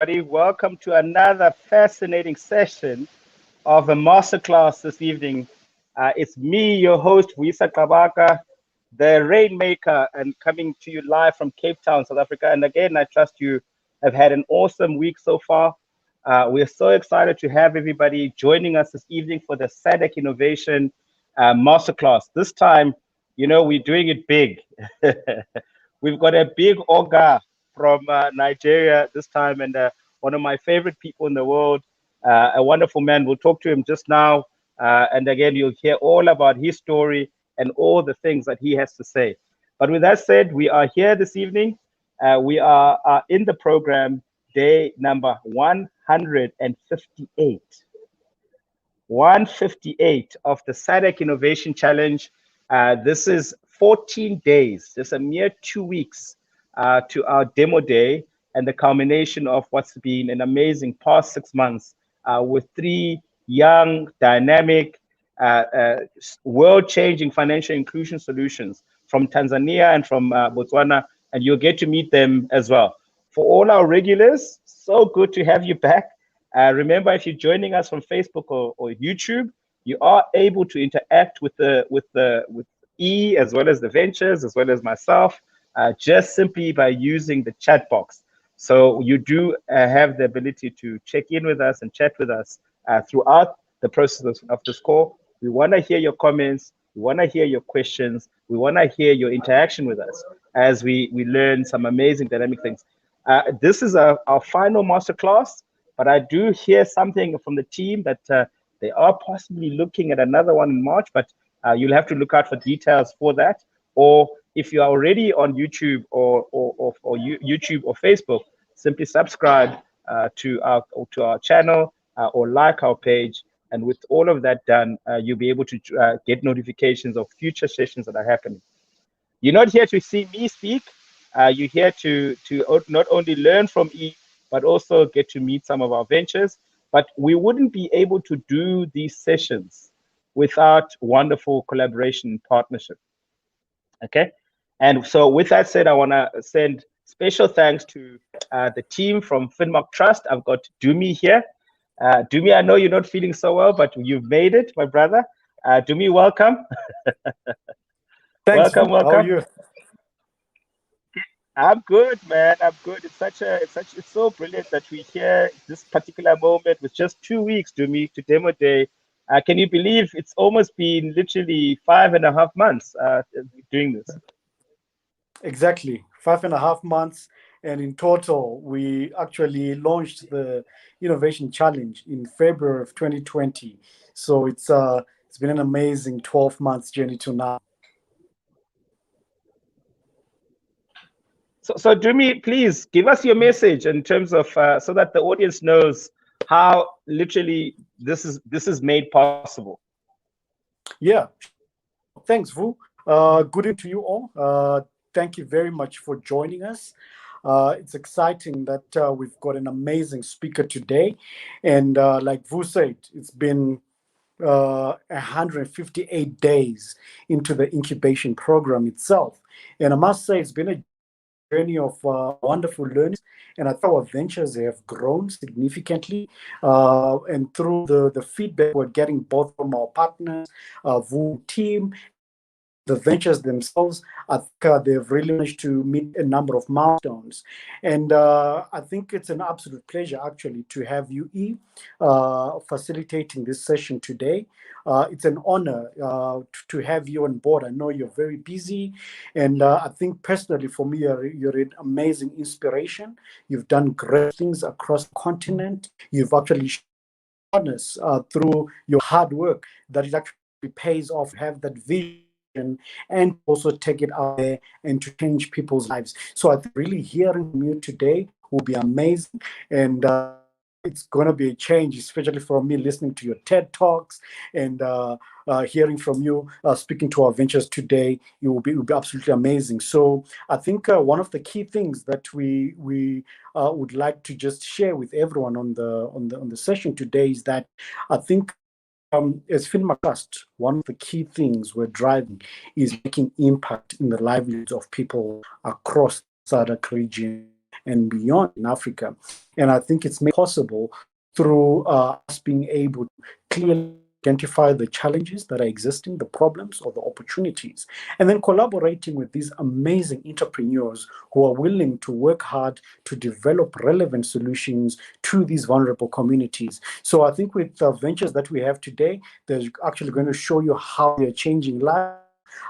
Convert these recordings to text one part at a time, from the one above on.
Welcome to another fascinating session of a masterclass this evening. It's me, your host, Visa Kabaka, the Rainmaker, and coming to you live from Cape Town, South Africa. And again, I trust you have had an awesome week so far. We're so excited to have everybody joining us this evening for the SADC Innovation Masterclass. This time, we're doing it big. We've got a big Oga from Nigeria this time, and one of my favorite people in the world, a wonderful man. We'll talk to him just now. And again, you'll hear all about his story and all the things that he has to say. But with that said, we are here this evening. We are in the program, day number 158. 158 of the SADC Innovation Challenge. This is 14 days, just a mere 2 weeks to our demo day and the culmination of what's been an amazing past 6 months with 3 young, dynamic, world-changing financial inclusion solutions from Tanzania and from Botswana, and you'll get to meet them as well. For all our regulars, so good to have you back. Remember, if you're joining us from Facebook or YouTube, you are able to interact with E as well as the ventures, as well as myself, just simply by using the chat box. So you do have the ability to check in with us and chat with us throughout the process of this call. We want to hear your comments. We want to hear your questions. We want to hear your interaction with us as we learn some amazing dynamic things. This is our final masterclass, but I do hear something from the team that they are possibly looking at another one in March, but you'll have to look out for details for that. Or if you are already on YouTube or YouTube or Facebook, simply subscribe to our channel or like our page. And with all of that done, you'll be able to get notifications of future sessions that are happening. You're not here to see me speak. You're here to not only learn from E, but also get to meet some of our ventures. But we wouldn't be able to do these sessions without wonderful collaboration and partnership. Okay. And so with that said, I want to send special thanks to the team from Finmark Trust. I've got Dumi here. Dumi, I know you're not feeling so well, but you've made it, my brother. Dumi, welcome. Thanks. Welcome. How are you? I'm good, man. I'm good. It's so brilliant that we hear this particular moment with just 2 weeks, Dumi, to demo day. Can you believe it's almost been literally 5.5 months doing this? Exactly, 5.5 months. And in total, we actually launched the Innovation Challenge in February of 2020. So it's been an amazing 12 months journey to now. So Dumi, please give us your message in terms of so that the audience knows how literally this is made possible. Yeah, thanks, Vu. Good evening to you all. Thank you very much for joining us. It's exciting that we've got an amazing speaker today. And like Vu said, it's been 158 days into the incubation program itself. And I must say, it's been a journey of wonderful learning, and I think our ventures have grown significantly. And through the feedback we're getting both from our partners, VU team, the ventures themselves, I think they've really managed to meet a number of milestones. And I think it's an absolute pleasure, actually, to have you, E, facilitating this session today. It's an honor to have you on board. I know you're very busy. And I think personally, for me, you're an amazing inspiration. You've done great things across the continent. You've actually shown us through your hard work that it actually pays off to have that vision and also take it out there and to change people's lives. So I think really hearing from you today will be amazing, and it's going to be a change, especially from me listening to your TED Talks and hearing from you speaking to our ventures today. It will be absolutely amazing. So I think one of the key things that we would like to just share with everyone on the session today is that I think as Finmark Trust, one of the key things we're driving is making impact in the livelihoods of people across the SADC region. and beyond in Africa. And I think it's made possible through us being able to clearly identify the challenges that are existing, the problems or the opportunities, and then collaborating with these amazing entrepreneurs who are willing to work hard to develop relevant solutions to these vulnerable communities. So I think with the ventures that we have today, they're actually going to show you how they're changing lives,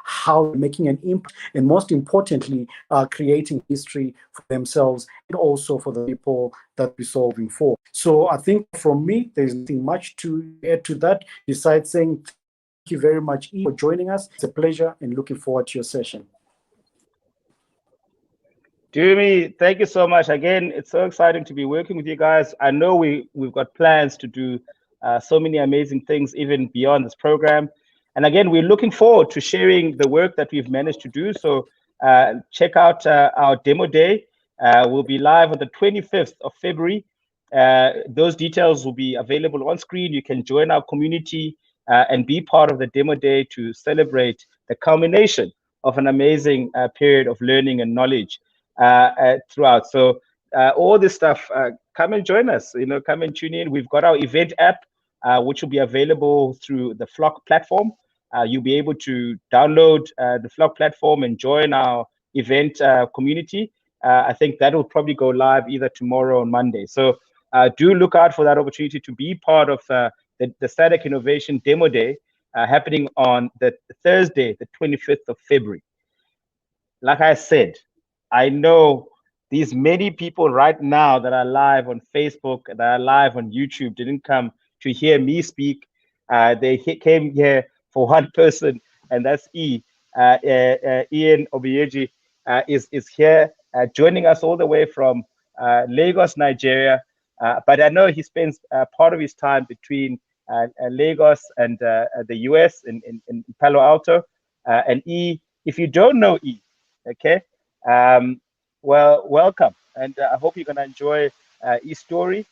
how they're making an impact, and most importantly, creating history for themselves and also for the people that we're solving for. So I think from me, there's nothing much to add to that besides saying thank you very much, E, for joining us. It's a pleasure and looking forward to your session. Dumi, thank you so much. Again, it's so exciting to be working with you guys. I know we've got plans to do so many amazing things even beyond this program. And again, we're looking forward to sharing the work that we've managed to do. So check out our demo day. We'll be live on the 25th of February. Those details will be available on screen. You can join our community and be part of the demo day to celebrate the culmination of an amazing period of learning and knowledge throughout. So all this stuff, come and join us, come and tune in. We've got our event app, which will be available through the Flock platform. You'll be able to download the Flock platform and join our event community. I think that will probably go live either tomorrow or Monday. So do look out for that opportunity to be part of the SADC Innovation Demo Day happening on the Thursday, the 25th of February. Like I said, I know these many people right now that are live on Facebook, that are live on YouTube, didn't come to hear me speak. They came here for one person, and that's E. Ian Obiyeji is here joining us all the way from Lagos, Nigeria. But I know he spends part of his time between Lagos and the US in Palo Alto. And E, if you don't know E, okay, well, welcome. And I hope you're going to enjoy E's story.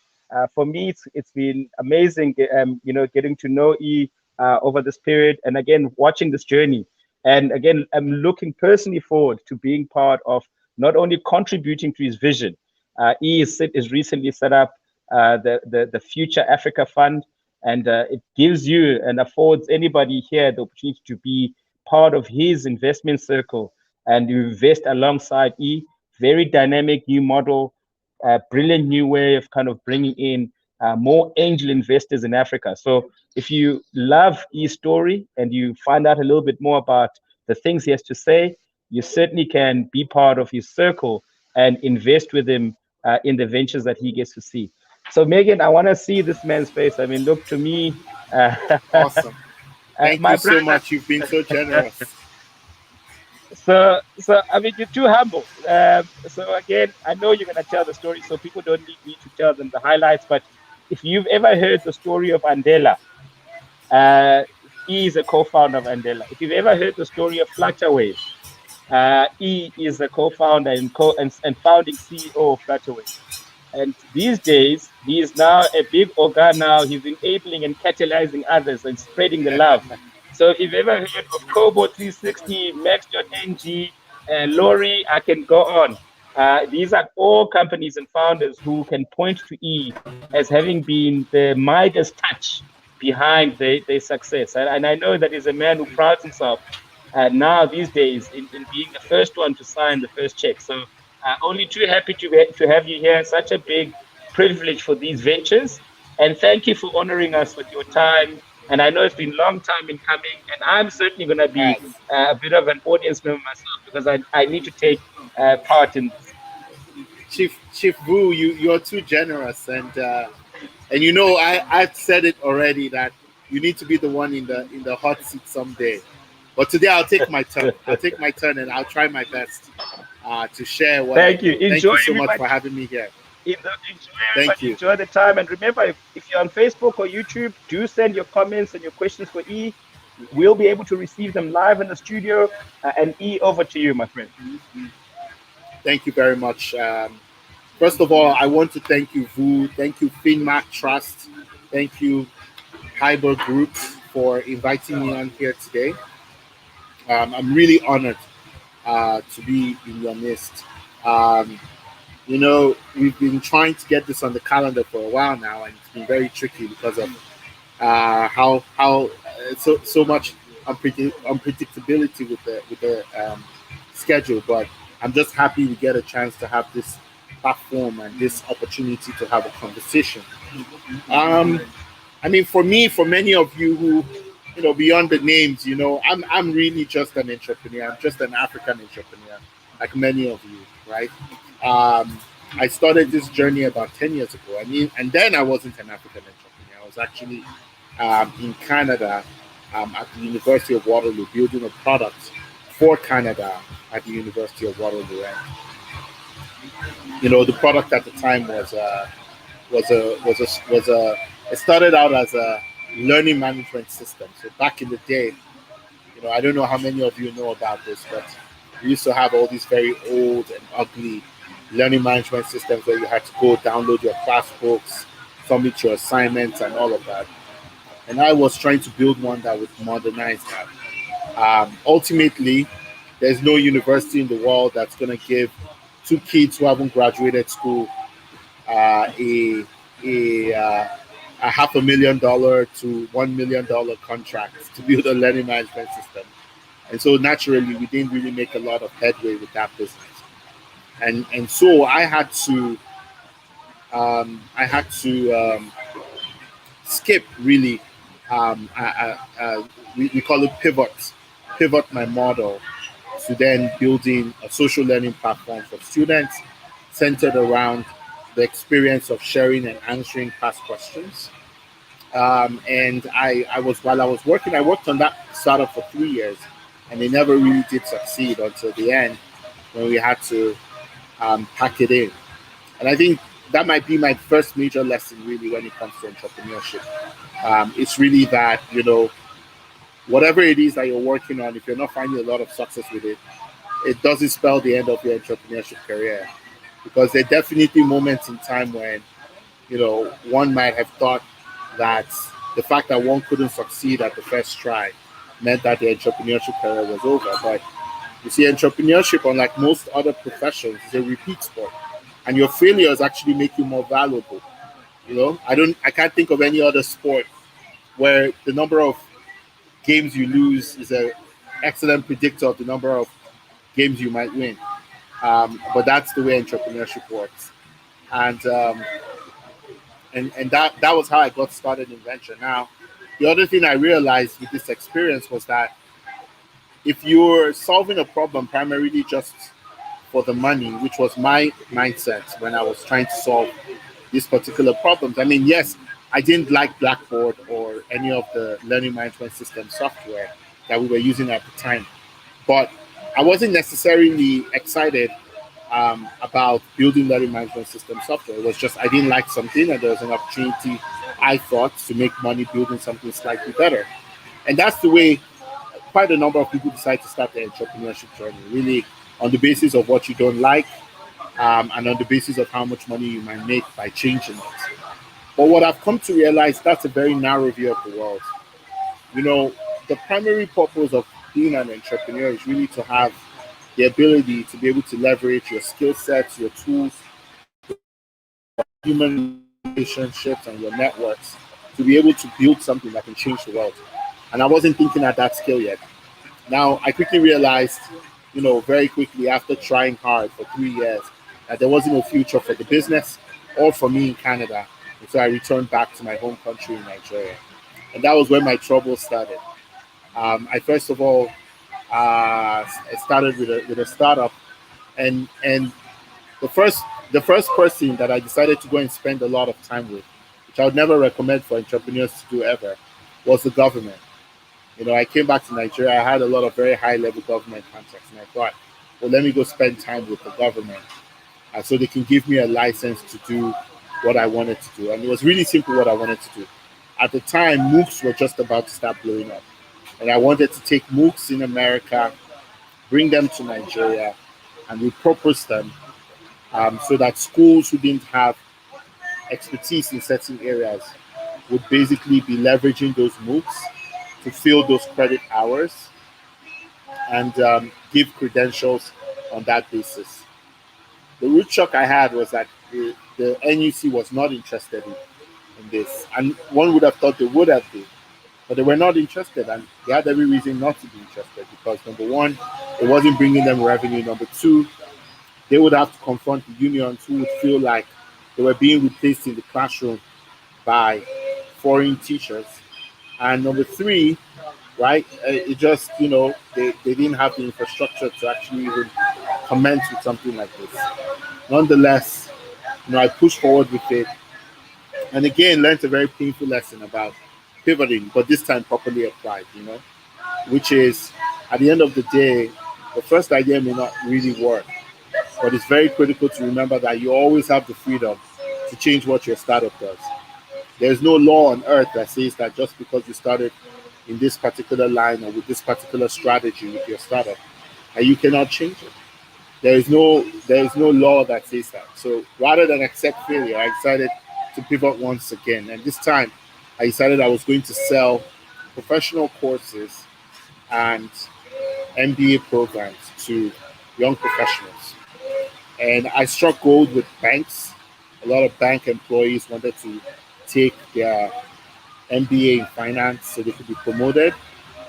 For me, it's been amazing, getting to know E over this period, and again watching this journey. And again, I'm looking personally forward to being part of not only contributing to his vision. E is recently set up the Future Africa Fund, and it gives you and affords anybody here the opportunity to be part of his investment circle and you invest alongside E. Very dynamic new model, brilliant new way of kind of bringing in more angel investors in Africa. So if you love E's story and you find out a little bit more about the things he has to say, you certainly can be part of his circle and invest with him in the ventures that he gets to see. So Megan, I want to see this man's face. I mean, look to me. Awesome. Thank you so much. You've been so generous. So I mean, you're too humble. So again, I know you're going to tell the story, so people don't need me to tell them the highlights. But if you've ever heard the story of Andela, he is a co-founder of Andela. If you've ever heard the story of Flutterwave, he is a co-founder and founding CEO of Flutterwave. And these days, he is now a big organ now. He's enabling and catalyzing others and spreading the love. So if you've ever heard of Kobo 360, Max.ng, Lori, I can go on. These are all companies and founders who can point to E as having been the Midas touch behind their success. And I know that he's a man who prides himself now these days in being the first one to sign the first check. So only too happy to have you here. Such a big privilege for these ventures. And thank you for honoring us with your time. And I know it's been a long time in coming. And I'm certainly going to be a bit of an audience member myself because I need to take part in this. Chief Vu, you're too generous. And I said it already that you need to be the one in the hot seat someday. But today I'll take my turn. I'll take my turn and I'll try my best to share what Thank you. Thank you so much for having me here. Enjoy the time. And remember, if you're on Facebook or YouTube, do send your comments and your questions for E. We'll be able to receive them live in the studio. And E, over to you, my friend. Thank you very much. First of all, I want to thank you, Vu. Thank you, FinMac Trust. Thank you, Hyber Groups, for inviting me on here today. I'm really honored to be in your midst. You know, we've been trying to get this on the calendar for a while now, and it's been very tricky because of so much unpredictability with the schedule. But I'm just happy we get a chance to have this platform and this opportunity to have a conversation. I mean, for me, for many of you who, you know, beyond the names, you know, I'm really just an entrepreneur. I'm just an African entrepreneur, like many of you, right? I started this journey about 10 years ago. I mean, and then I wasn't an African entrepreneur. I was actually in Canada at the University of Waterloo building a product for Canada at the University of Waterloo. And, you know, the product at the time it started out as a learning management system. So back in the day, you know, I don't know how many of you know about this, but we used to have all these very old and ugly learning management systems where you had to go download your class books, submit your assignments, and all of that. And I was trying to build one that would modernize that. Ultimately, there's no university in the world that's going to give two kids who haven't graduated school a $500,000 to $1 million contract to build a learning management system. And so naturally, we didn't really make a lot of headway with that business. And so I had to skip really. We call it pivot my model to then building a social learning platform for students centered around the experience of sharing and answering past questions. And while I was working, I worked on that startup for 3 years, and it never really did succeed until the end when we had to pack it in. And I think that might be my first major lesson really when it comes to entrepreneurship. It's really that, you know, whatever it is that you're working on, if you're not finding a lot of success with it, it doesn't spell the end of your entrepreneurship career. Because there are definitely moments in time when, you know, one might have thought that the fact that one couldn't succeed at the first try meant that the entrepreneurship career was over. But you see, entrepreneurship, unlike most other professions, is a repeat sport. And your failures actually make you more valuable. You know, I can't think of any other sport where the number of games you lose is an excellent predictor of the number of games you might win. But that's the way entrepreneurship works. And that was how I got started in venture. Now, the other thing I realized with this experience was that if you're solving a problem primarily just for the money, which was my mindset when I was trying to solve these particular problems. I mean, yes, I didn't like Blackboard or any of the learning management system software that we were using at the time, but I wasn't necessarily excited about building learning management system software. It was just I didn't like something, and there was an opportunity, I thought, to make money building something slightly better. And that's the way quite a number of people decide to start their entrepreneurship journey, really on the basis of what you don't like, and on the basis of how much money you might make by changing it. But what I've come to realize, that's a very narrow view of the world. You know, the primary purpose of being an entrepreneur is really to have the ability to be able to leverage your skill sets, your tools, human relationships, and your networks to be able to build something that can change the world. And I wasn't thinking at that scale yet. Now, I quickly realized, you know, very quickly after trying hard for 3 years, that there wasn't a future for the business or for me in Canada. And so I returned back to my home country in Nigeria. And that was where my trouble started. I first of all I started with a startup, and the first person that I decided to go and spend a lot of time with, which I would never recommend for entrepreneurs to do ever, was the government. You know, I came back to Nigeria. I had a lot of very high level government contacts, and I thought, well, let me go spend time with the government, so they can give me a license to do what I wanted to do. And it was really simple what I wanted to do. At the time, MOOCs were just about to start blowing up. And I wanted to take MOOCs in America, bring them to Nigeria, and repurpose them so that schools who didn't have expertise in certain areas would basically be leveraging those MOOCs to fill those credit hours and give credentials on that basis. the root shock I had was that the NUC was not interested in this. And one would have thought they would have been, but they were not interested. And they had every reason not to be interested because, number one, it wasn't bringing them revenue. Number two, they would have to confront the unions who would feel like they were being replaced in the classroom by foreign teachers. And number three, right, it just, they didn't have the infrastructure to actually even commence with something like this. Nonetheless, I pushed forward with it. And again, learned a very painful lesson about pivoting, but this time properly applied, which is, at the end of the day, the first idea may not really work, but it's very critical to remember that you always have the freedom to change what your startup does. There's no law on earth that says that just because you started in this particular line or with this particular strategy with your startup, that you cannot change it. There is no law that says that. So rather than accept failure, I decided to pivot once again. And this time, I decided I was going to sell professional courses and MBA programs to young professionals. And I struck gold with banks. A lot of bank employees wanted to take their MBA in finance so they could be promoted.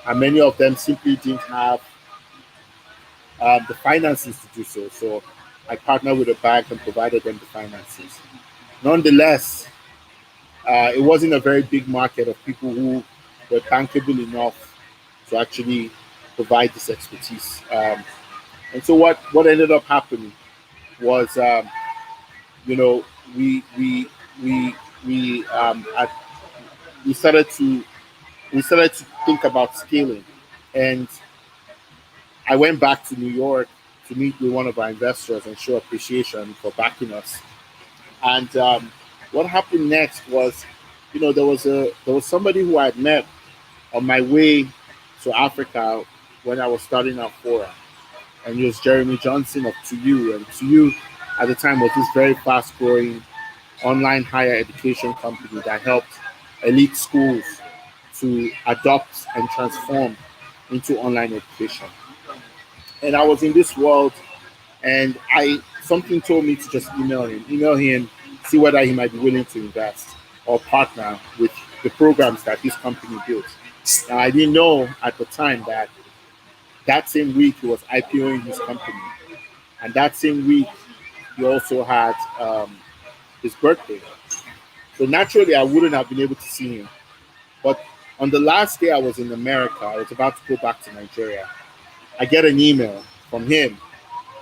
And many of them simply didn't have the finances to do so. So I partnered with a bank and provided them the finances. Nonetheless, it wasn't a very big market of people who were bankable enough to actually provide this expertise. And so what ended up happening was, we started to think about scaling, and I went back to New York to meet with one of our investors and show appreciation for backing us. And what happened next was, there was somebody who I had met on my way to Africa when I was starting out Fora, and it was Jeremy Johnson of To You. And To You at the time was this very fast-growing online higher education company that helped elite schools to adopt and transform into online education. And I was in this world, and something told me to just email him, see whether he might be willing to invest or partner with the programs that his company built. Now, I didn't know at the time that same week he was IPOing his company, and that same week he also had his birthday. So naturally, I wouldn't have been able to see him. But on the last day I was in America, I was about to go back to Nigeria, I get an email from him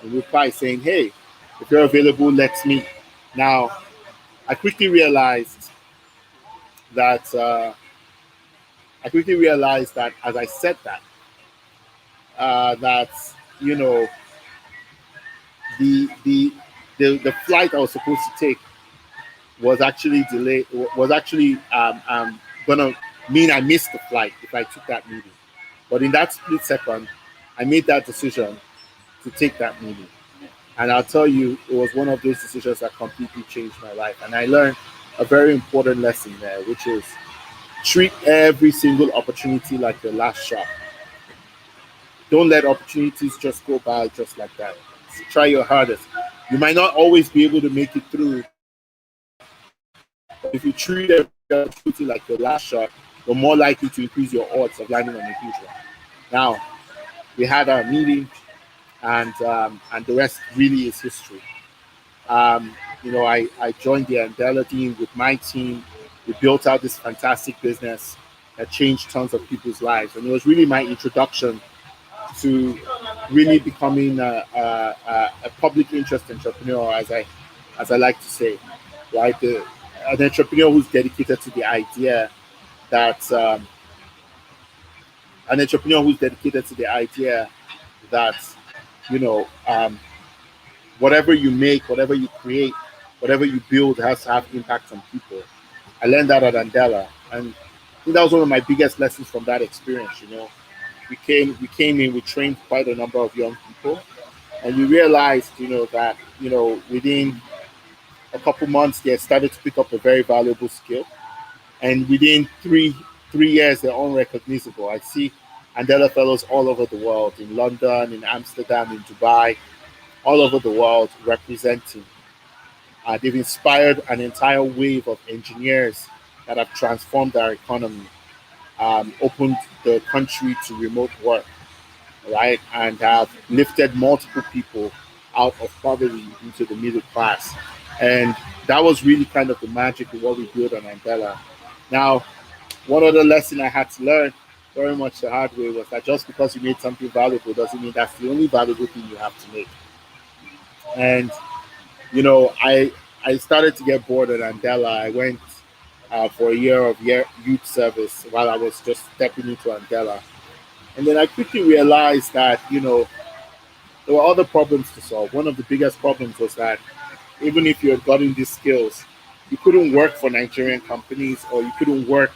in reply saying, "Hey, if you're available, let's meet." Now, I quickly realized that as I said that, the flight I was supposed to take was actually delayed. Was actually gonna mean I missed the flight if I took that meeting. But in that split second, I made that decision to take that meeting. And I'll tell you, it was one of those decisions that completely changed my life. And I learned a very important lesson there, which is treat every single opportunity like your last shot. Don't let opportunities just go by just like that. Try your hardest. You might not always be able to make it through. If you treat every opportunity like your last shot, you're more likely to increase your odds of landing on a huge one. Now, we had our meeting, and the rest really is history. I joined the Andela team with my team. We built out this fantastic business that changed tons of people's lives, and it was really my introduction to really becoming a public interest entrepreneur, as I like to say, right? An entrepreneur who's dedicated to the idea that whatever you make, whatever you create, whatever you build has to have impact on people. I learned that at Andela, and I think that was one of my biggest lessons from that experience. We came in, we trained quite a number of young people, and we realized, that within a couple months they had started to pick up a very valuable skill, and within three years they're unrecognizable. I see Andela fellows all over the world, in London, in Amsterdam, in Dubai, all over the world representing. They've inspired an entire wave of engineers that have transformed our economy, opened the country to remote work, right, and have lifted multiple people out of poverty into the middle class. And that was really kind of the magic of what we built on Andela. Now, one other lesson I had to learn very much the hard way was that just because you made something valuable doesn't mean that's the only valuable thing you have to make. And you know, I started to get bored at Andela. I went for a year of youth service while I was just stepping into Andela, and then I quickly realized that there were other problems to solve. One of the biggest problems was that even if you had gotten these skills, you couldn't work for Nigerian companies or you couldn't work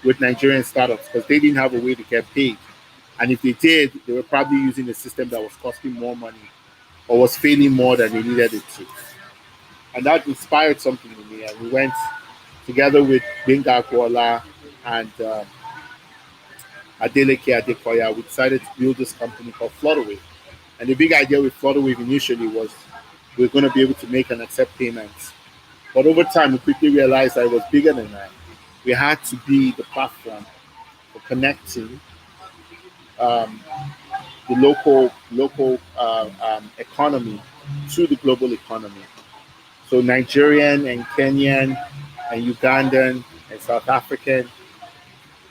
with Nigerian startups because they didn't have a way to get paid. And if they did, they were probably using a system that was costing more money or was failing more than they needed it to. And that inspired something in me. And we went together with Benga Kuala and Adeleke Adekoya. We decided to build this company called Flutterwave. And the big idea with Flutterwave initially was we're going to be able to make and accept payments. But over time, we quickly realized that it was bigger than that. We had to be the platform for connecting the local economy to the global economy. So Nigerian and Kenyan and Ugandan and South African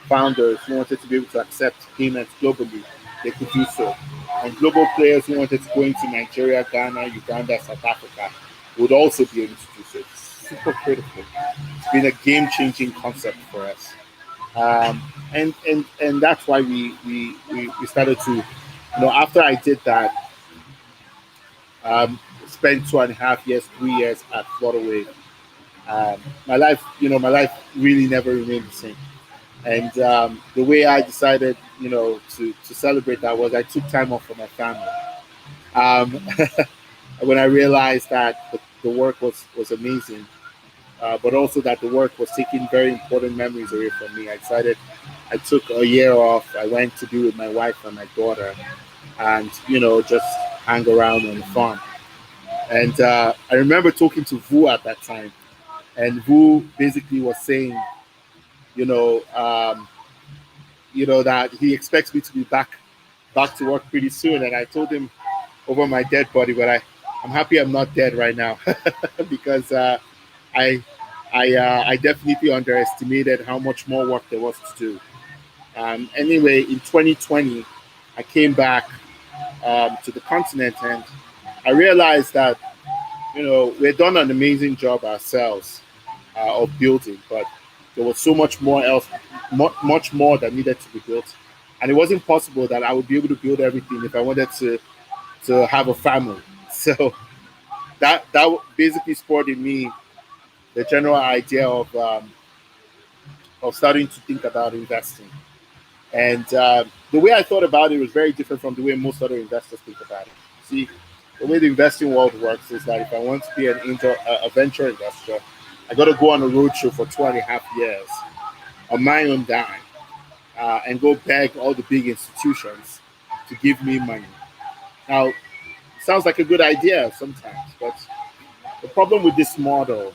founders who wanted to be able to accept payments globally, they could do so. And global players who wanted to go into Nigeria, Ghana, Uganda, South Africa would also be able to do so. It's super critical. It's been a game-changing concept for us. And that's why we started to, after I did that, spent 2.5 years, 3 years at Flutterwave. My life really never remained the same. And the way I decided, to celebrate that was I took time off from my family. When I realized that the work was amazing, but also that the work was taking very important memories away from me, I decided I took a year off. I went to be with my wife and my daughter and, just hang around on the farm. And I remember talking to Vu at that time. And Vu basically was saying, that he expects me to be back to work pretty soon. And I told him over my dead body, but I'm happy I'm not dead right now because I definitely underestimated how much more work there was to do. Anyway, in 2020, I came back to the continent and I realized that we've done an amazing job ourselves of building, but there was so much more else, much more that needed to be built, and it wasn't possible that I would be able to build everything if I wanted to have a family. So that basically spurred in me the general idea of starting to think about investing. And the way I thought about it was very different from the way most other investors think about it. See, the way the investing world works is that if I want to be a venture investor, I got to go on a roadshow for 2.5 years on my own dime and go beg all the big institutions to give me money. Now, it sounds like a good idea sometimes, but the problem with this model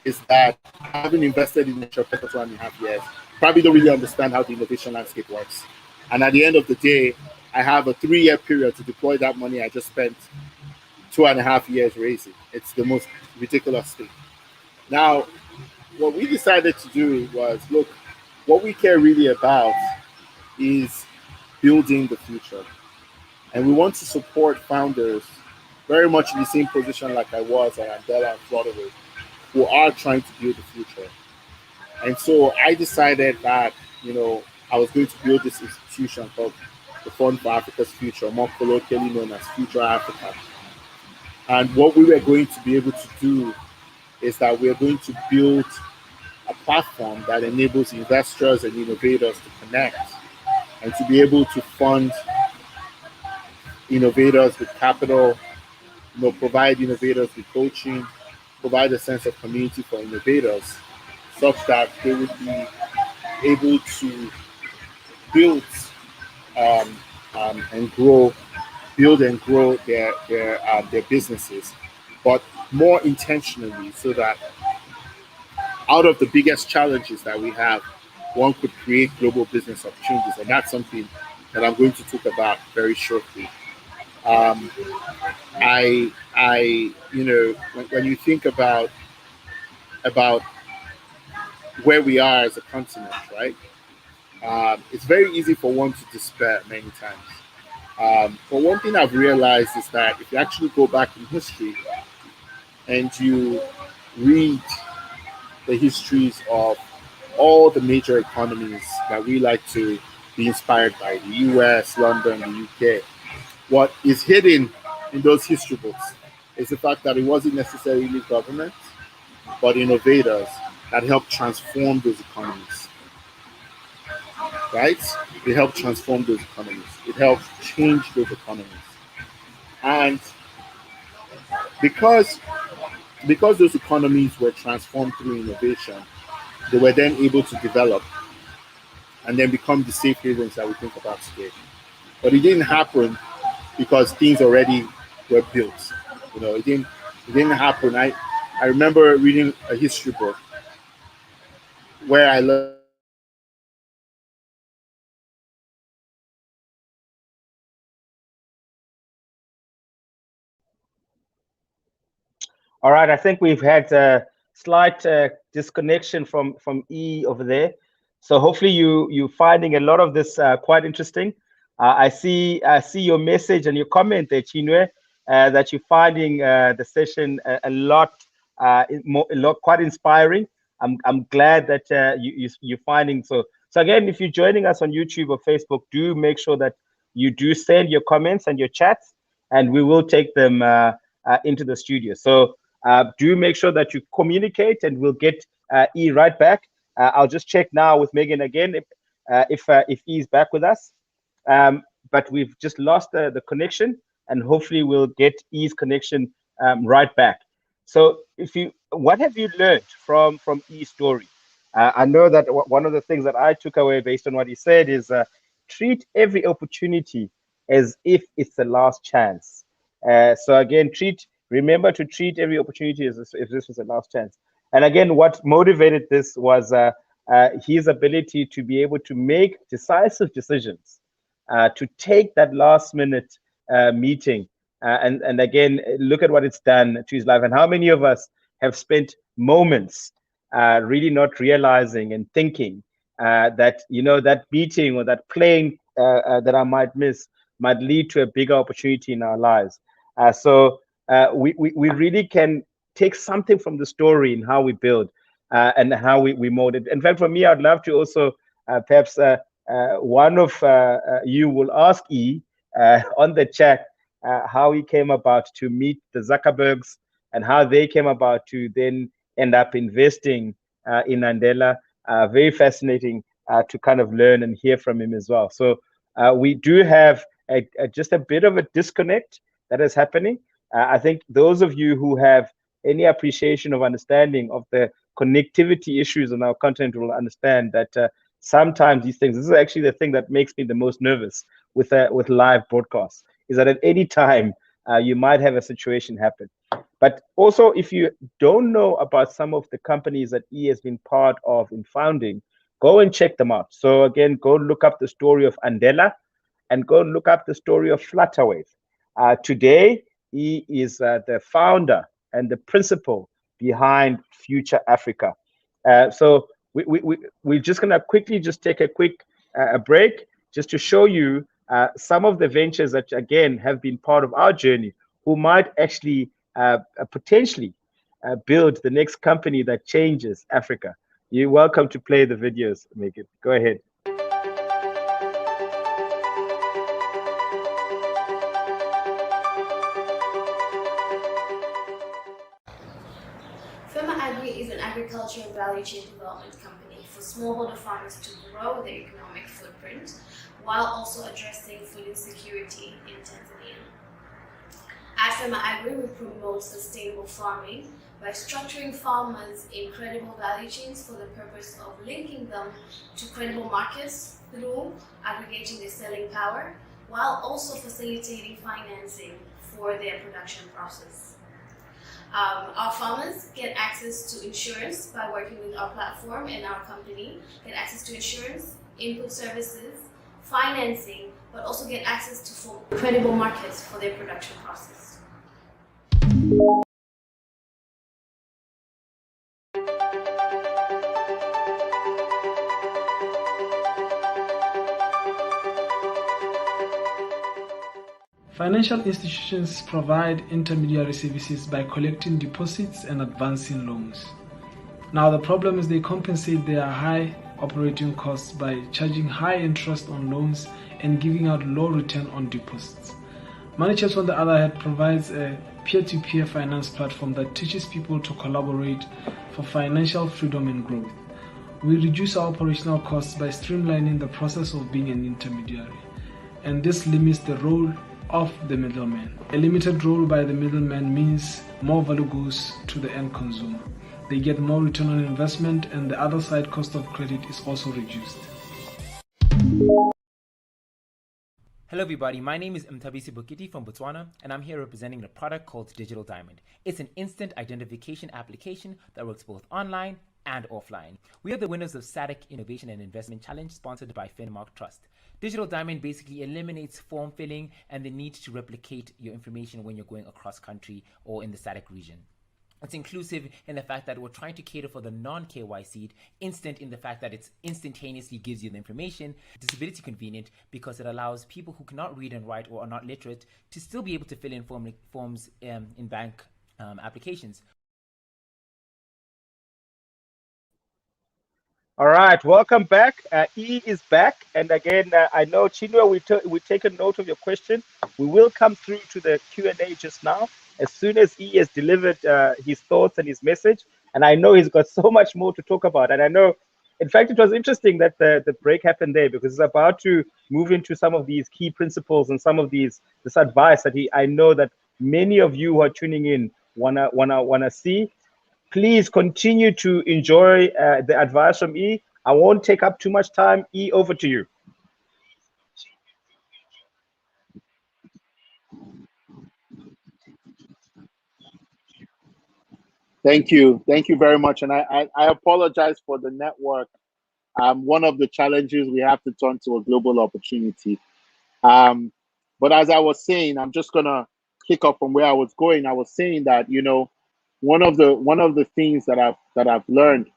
is that having invested in venture for 2.5 years, probably don't really understand how the innovation landscape works. And at the end of the day, I have a 3-year period to deploy that money I just spent 2.5 years raising. It's the most ridiculous thing. Now, what we decided to do was, look, what we care really about is building the future. And we want to support founders very much in the same position like I was at Andela and Flutterwave, who are trying to build the future. And so I decided that, I was going to build this institution called the Fund for Africa's Future, more colloquially known as Future Africa. And what we were going to be able to do is that we are going to build a platform that enables investors and innovators to connect and to be able to fund innovators with capital, provide innovators with coaching, provide a sense of community for innovators such that they would be able to build and grow build and grow their businesses, but more intentionally, so that out of the biggest challenges that we have, one could create global business opportunities, and that's something that I'm going to talk about very shortly. Um, when you think about where we are as a continent, right? It's very easy for one to despair many times. But one thing I've realized is that if you actually go back in history and you read the histories of all the major economies that we like to be inspired by, the US, London, the UK, what is hidden in those history books is the fact that it wasn't necessarily government, but innovators that helped transform those economies. Right? It helped transform those economies. It helped change those economies. And because those economies were transformed through innovation, they were then able to develop and then become the safe havens that we think about today. But it didn't happen because things already were built. It didn't happen. I remember reading a history book where I learned All right, I think we've had a slight disconnection from E over there. So hopefully you're finding a lot of this quite interesting. I see your message and your comment there, Chinwe, that you're finding the session a lot quite inspiring. I'm glad that you're finding so. So again, if you're joining us on YouTube or Facebook, do make sure that you do send your comments and your chats, and we will take them into the studio. So do make sure that you communicate, and we'll get E right back. I'll just check now with Megan again if E is back with us. But we've just lost the connection, and hopefully we'll get E's connection right back. So what have you learned from E's story? I know that one of the things that I took away based on what he said is treat every opportunity as if it's the last chance. So again, remember to treat every opportunity as if this was the last chance. And again, what motivated this was his ability to be able to make decisive decisions, to take that last minute meeting. And again, look at what it's done to his life. And how many of us have spent moments really not realizing and thinking that, that meeting or that plane that I might miss might lead to a bigger opportunity in our lives. So we really can take something from the story in how we build and how we mold it. In fact, for me, I'd love to also perhaps one of you will ask E on the chat how he came about to meet the Zuckerbergs and how they came about to then end up investing in Andela. Very fascinating to kind of learn and hear from him as well. So we do have just a bit of a disconnect that is happening. I think those of you who have any appreciation of understanding of the connectivity issues on our continent will understand that sometimes these things, this is actually the thing that makes me the most nervous with live broadcasts, is that at any time you might have a situation happen. But also, if you don't know about some of the companies that E has been part of in founding, go and check them out. So again, go look up the story of Andela and go look up the story of Flutterwave. Today, he is the founder and the principal behind Future Africa. So we're just going to quickly just take a quick break just to show you some of the ventures that, again, have been part of our journey, who might actually potentially build the next company that changes Africa. You're welcome to play the videos, Megan. Go ahead. Is an agriculture and value chain development company for smallholder farmers to grow their economic footprint while also addressing food insecurity in Tanzania. At Fema Agri, we promote sustainable farming by structuring farmers in credible value chains for the purpose of linking them to credible markets through aggregating their selling power, while also facilitating financing for their production process. Our farmers get access to insurance by working with our platform and our company, get access to insurance, input services, financing, but also get access to credible markets for their production process. Financial institutions provide intermediary services by collecting deposits and advancing loans. Now the problem is they compensate their high operating costs by charging high interest on loans and giving out low return on deposits. MoneyChest, on the other hand, provides a peer-to-peer finance platform that teaches people to collaborate for financial freedom and growth. We reduce our operational costs by streamlining the process of being an intermediary, and this limits the role of the middleman. A limited role by the middleman means more value goes to the end consumer. They get more return on investment, and the other side cost of credit is also reduced. Hello everybody, my name is Mtabisi Bukiti from Botswana, and I'm here representing a product called Digital Diamond. It's an instant identification application that works both online and offline. We are the winners of SADC Innovation and Investment Challenge, sponsored by Finmark Trust. Digital Diamond basically eliminates form filling and the need to replicate your information when you're going across country or in the SADC region. It's inclusive in the fact that we're trying to cater for the non-KYC, instant in the fact that it instantaneously gives you the information, disability convenient because it allows people who cannot read and write or are not literate to still be able to fill in forms in bank applications. All right, welcome back. E is back, and again, I know Chinua, we take a note of your question. We will come through to the Q&A just now as soon as E has delivered his thoughts and his message. And I know he's got so much more to talk about. And I know, in fact, it was interesting that the break happened there because it's about to move into some of these key principles and some of this advice that I know that many of you who are tuning in wanna see. Please continue to enjoy the advice from E. I won't take up too much time. E, over to you. Thank you very much. And I apologize for the network. One of the challenges we have to turn to a global opportunity. But as I was saying, I'm just gonna pick up from where I was going. I was saying that one of the things that I've learned,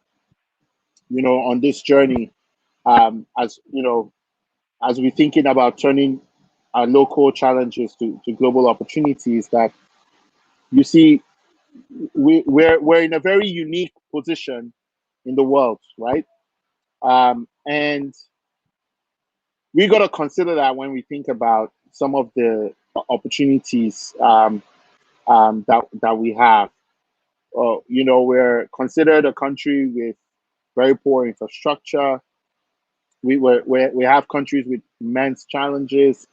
on this journey, as we're thinking about turning our local challenges to global opportunities, that you see, we're in a very unique position in the world, right? And we got to consider that when we think about some of the opportunities that we have. We're considered a country with very poor infrastructure. We have countries with immense challenges.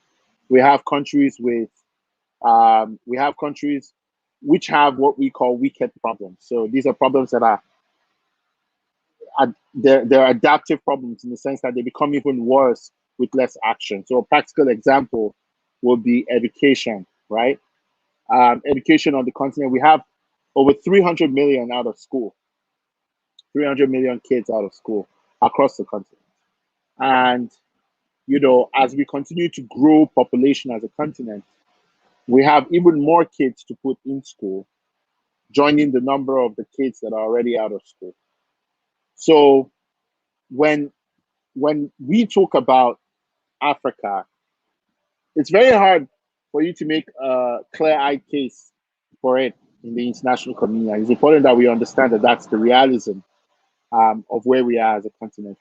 We have countries which have what we call wicked problems. So these are problems that are they're adaptive problems in the sense that they become even worse with less action. So a practical example would be education, right? Education on the continent, we have over 300 million out of school, 300 million kids out of school across the continent. And, as we continue to grow population as a continent, we have even more kids to put in school, joining the number of the kids that are already out of school. So when we talk about Africa, it's very hard for you to make a clear-eyed case for it in the international community. It's important that we understand that that's the realism of where we are as a continent.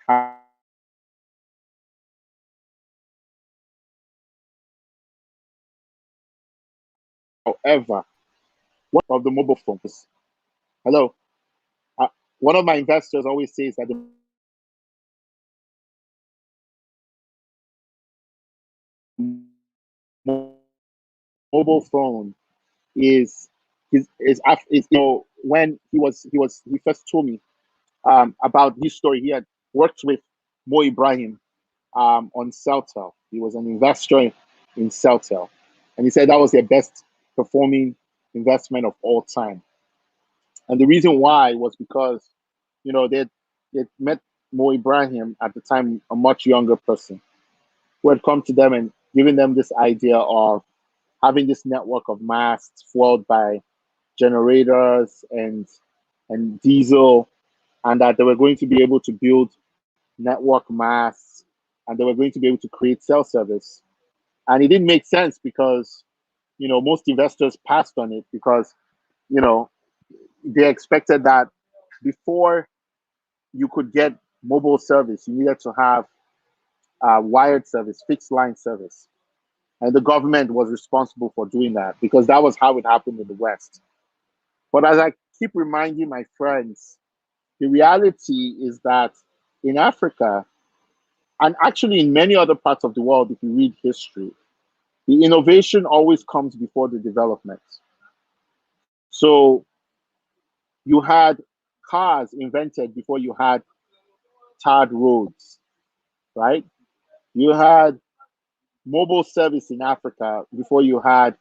However, one of the mobile phones, hello, one of my investors always says that the mobile phone is when he first told me about his story. He had worked with Mo Ibrahim on Celtel. He was an investor in Celtel. And he said that was their best performing investment of all time. And the reason why was because, you know, they met Mo Ibrahim at the time, a much younger person, who had come to them and given them this idea of having this network of masts fueled by generators and diesel, and that they were going to be able to build network masts, and they were going to be able to create cell service. And it didn't make sense because, you know, most investors passed on it because, you know, they expected that before you could get mobile service, you needed to have wired service, fixed line service. And the government was responsible for doing that because that was how it happened in the West. But as I keep reminding my friends, the reality is that in Africa, and actually in many other parts of the world, if you read history, the innovation always comes before the development. So you had cars invented before you had tarred roads, right? You had mobile service in Africa before you had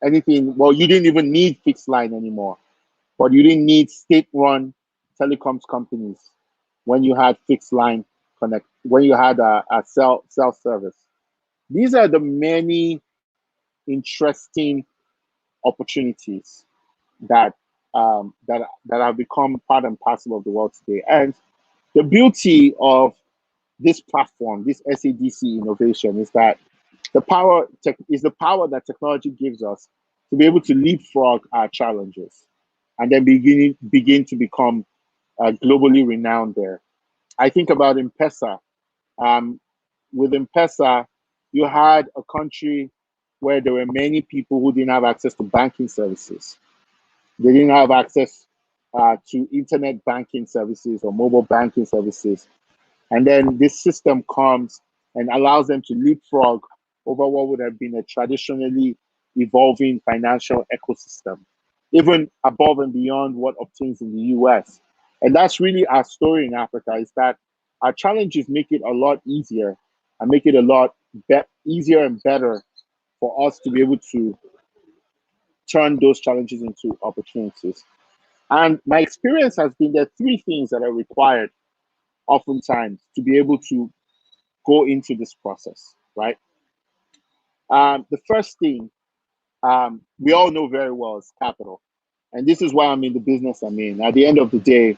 anything. Well, you didn't even need fixed line anymore, but you didn't need state-run telecoms companies when you had fixed line connect, when you had a cell service. These are the many interesting opportunities that that have become part and parcel of the world today. And the beauty of this platform, this SADC innovation, is that the power that technology gives us to be able to leapfrog our challenges and then begin to become globally renowned there. I think about M-Pesa. With M-Pesa, you had a country where there were many people who didn't have access to banking services. They didn't have access to internet banking services or mobile banking services. And then this system comes and allows them to leapfrog over what would have been a traditionally evolving financial ecosystem, even above and beyond what obtains in the US. And that's really our story in Africa, is that our challenges make it a lot easier and make it a lot easier and better for us to be able to turn those challenges into opportunities. And my experience has been there are three things that are required oftentimes to be able to go into this process, right? The first thing we all know very well is capital. And this is why I'm in the business I'm in. At the end of the day,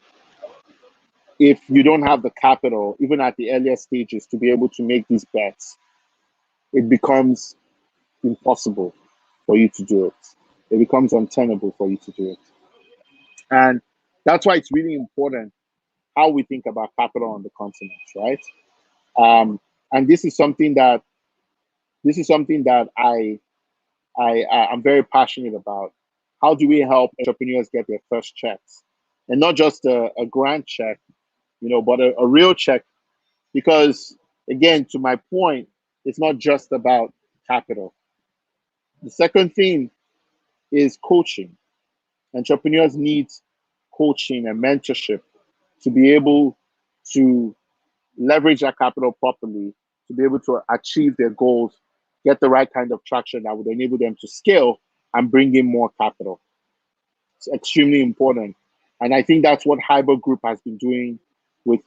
if you don't have the capital, even at the earlier stages, to be able to make these bets, it becomes impossible for you to do it. It becomes untenable for you to do it. And that's why it's really important how we think about capital on the continent, right? And this is something that I'm very passionate about. How do we help entrepreneurs get their first checks, and not just a grant check, you know, but a real check? Because again, to my point, it's not just about capital. The second thing is coaching. Entrepreneurs need coaching and mentorship to be able to leverage that capital properly, to be able to achieve their goals, get the right kind of traction that would enable them to scale and bring in more capital. It's extremely important. And I think that's what Hyber Group has been doing with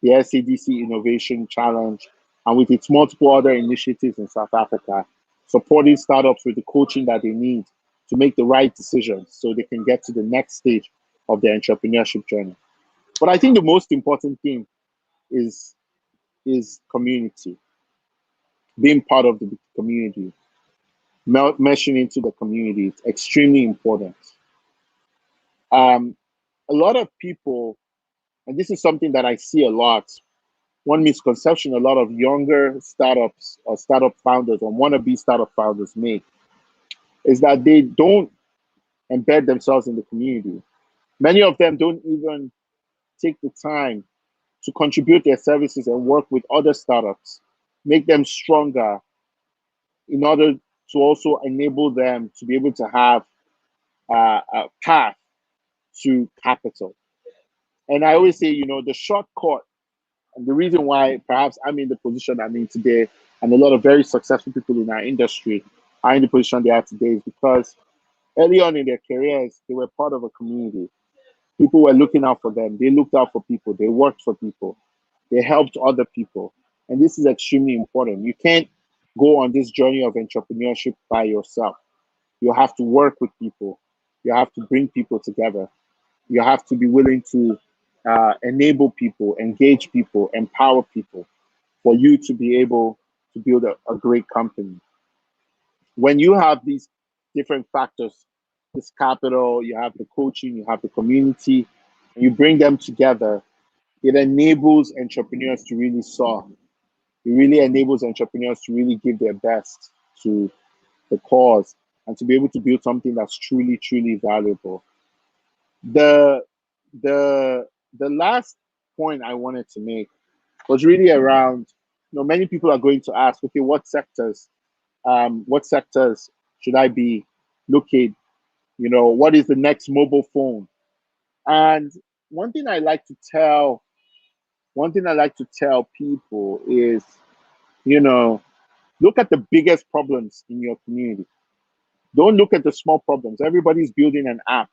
the SADC Innovation Challenge and with its multiple other initiatives in South Africa, supporting startups with the coaching that they need to make the right decisions so they can get to the next stage of their entrepreneurship journey. But I think the most important thing is community, being part of the community, meshing into the community. It's extremely important. A lot of people, and this is something that I see a lot, one misconception a lot of younger startups or startup founders or wannabe startup founders make is that they don't embed themselves in the community. Many of them don't even take the time to contribute their services and work with other startups, make them stronger in order to also enable them to be able to have a path to capital. And I always say, you know, the shortcut, and the reason why perhaps I'm in the position I'm in today and a lot of very successful people in our industry are in the position they are today is because early on in their careers, they were part of a community. People were looking out for them. They looked out for people. They worked for people. They helped other people. And this is extremely important. You can't go on this journey of entrepreneurship by yourself. You have to work with people. You have to bring people together. You have to be willing to enable people, engage people, empower people for you to be able to build a great company. When you have these different factors, this capital, you have the coaching, you have the community, and you bring them together, it enables entrepreneurs to really soar. It really enables entrepreneurs to really give their best to the cause and to be able to build something that's truly, truly valuable. The the last point I wanted to make was really around, many people are going to ask, okay, what sectors should I be looking? What is the next mobile phone? And one thing I like to tell, people is, look at the biggest problems in your community. Don't look at the small problems. Everybody's building an app,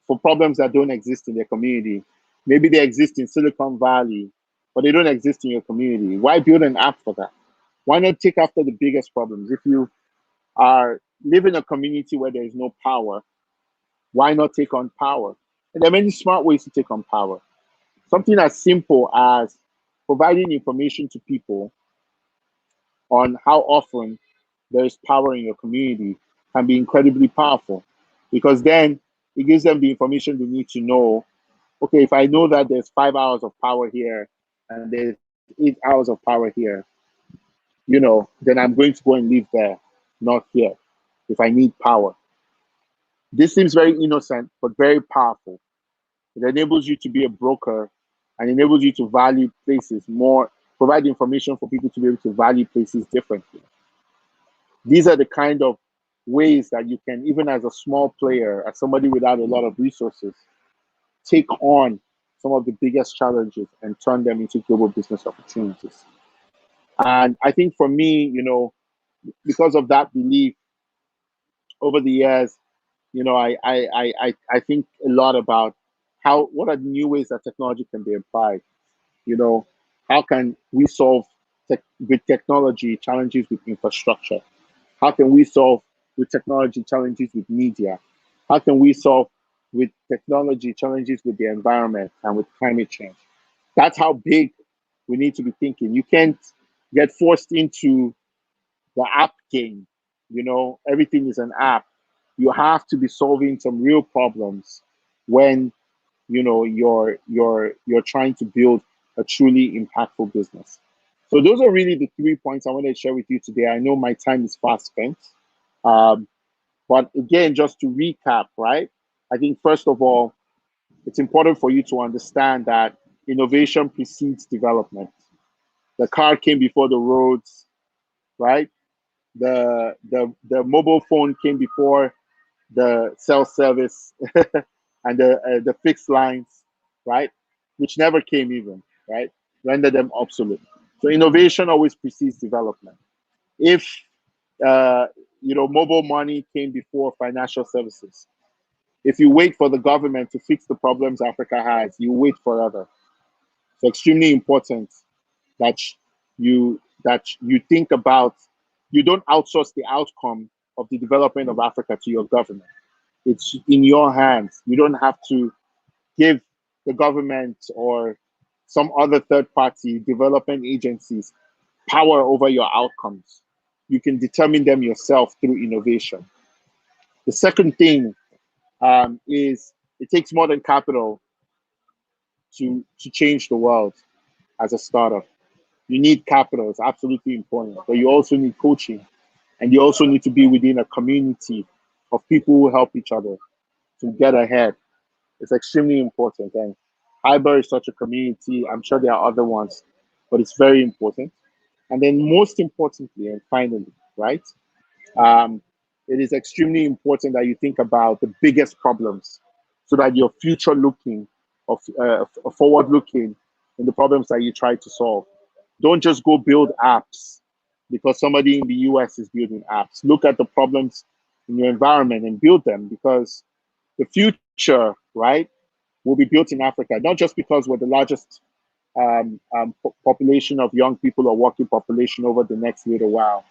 for problems that don't exist in their community. Maybe they exist in Silicon Valley, but they don't exist in your community. Why build an app for that? Why not take after the biggest problems? If you live in a community where there is no power, why not take on power? And there are many smart ways to take on power. Something as simple as providing information to people on how often there is power in your community can be incredibly powerful, because then it gives them the information they need to know. Okay, if I know that there's 5 hours of power here and there's 8 hours of power here, then I'm going to go and live there, not here, if I need power. This seems very innocent, but very powerful. It enables you to be a broker and enables you to value places more, provide information for people to be able to value places differently. These are the kind of ways that you can, even as a small player, as somebody without a lot of resources, take on some of the biggest challenges and turn them into global business opportunities. And I think for me, because of that belief over the years, I think a lot about what are the new ways that technology can be applied. How can we solve with technology challenges with infrastructure? How can we solve with technology challenges with media? How can we solve with technology challenges with the environment and with climate change? That's how big we need to be thinking. You can't get forced into the app game. Everything is an app. You have to be solving some real problems when you're trying to build a truly impactful business. So those are really the 3 points I wanted to share with you today. I know my time is fast spent, but again, just to recap, right? I think first of all, it's important for you to understand that innovation precedes development. The car came before the roads, right? The mobile phone came before the cell service and the fixed lines, right? Which never came even, right? Render them obsolete. So innovation always precedes development. If mobile money came before financial services. If you wait for the government to fix the problems Africa has, you wait forever. It's extremely important that you think about, you don't outsource the outcome of the development of Africa to your government. It's in your hands. You don't have to give the government or some other third party development agencies power over your outcomes. You can determine them yourself through innovation. The second thing is it takes more than capital to change the world as a startup. You need capital, it's absolutely important, but you also need coaching, and you also need to be within a community of people who help each other to get ahead. It's extremely important, and Hyber is such a community. I'm sure there are other ones, but it's very important. And then most importantly, and finally, right, it is extremely important that you think about the biggest problems so that you're future looking, forward looking in the problems that you try to solve. don't just go build apps because somebody in the US is building apps. Look at the problems in your environment and build them, because the future, right, will be built in Africa, not just because we're the largest population of young people or working population over the next little while,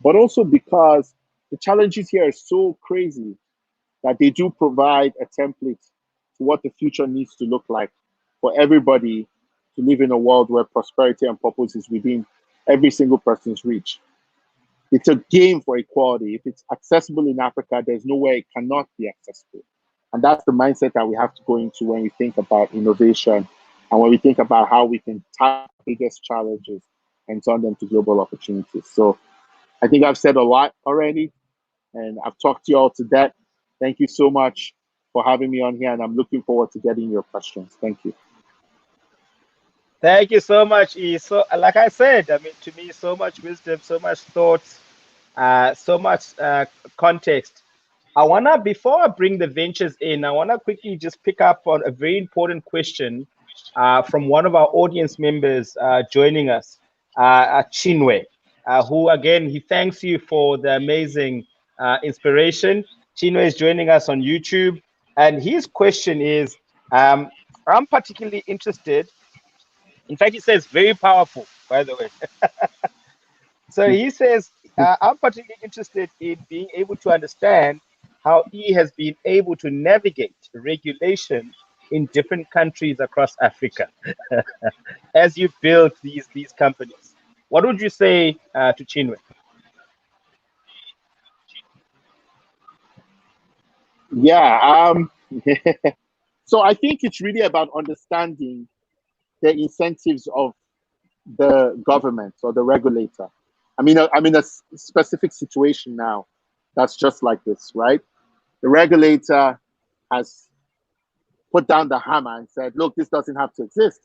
but also because the challenges here are so crazy that they do provide a template to what the future needs to look like for everybody to live in a world where prosperity and purpose is within every single person's reach. It's a game for equality. If it's accessible in Africa, there's nowhere it cannot be accessible. And that's the mindset that we have to go into when we think about innovation and when we think about how we can tackle the biggest challenges and turn them to global opportunities. So I think I've said a lot already, and I've talked to you all to death. Thank you so much for having me on here, and I'm looking forward to getting your questions. Thank you. Thank you so much, E. So, like I said, I mean, to me, so much wisdom, so much thoughts, so much context. Before I bring the ventures in, I want to quickly just pick up on a very important question from one of our audience members joining us, Chinwe, who, again, he thanks you for the amazing inspiration. Chinwe is joining us on YouTube, and his question is, I'm particularly interested. In fact, he says very powerful, by the way. So he says, I'm particularly interested in being able to understand how he has been able to navigate regulation in different countries across Africa as you build these companies. What would you say to Chinwe? Yeah. So I think it's really about understanding the incentives of the government or the regulator. I'm in a specific situation now that's just like this, right? The regulator has put down the hammer and said, look, this doesn't have to exist.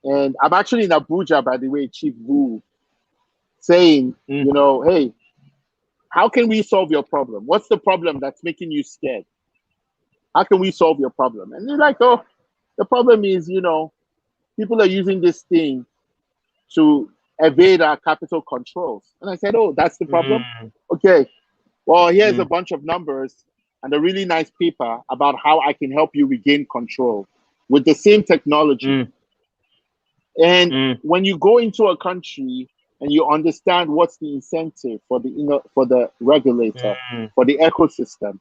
And I'm actually in Abuja, by the way, Chief Vu, saying, you know, hey, how can we solve your problem? What's the problem that's making you scared? How can we solve your problem? And they're like, oh, the problem is, you know, people are using this thing to evade our capital controls. And I said, oh, that's the problem? Okay, well, here's a bunch of numbers and a really nice paper about how I can help you regain control with the same technology. And when you go into a country and you understand what's the incentive for the regulator, for the ecosystem,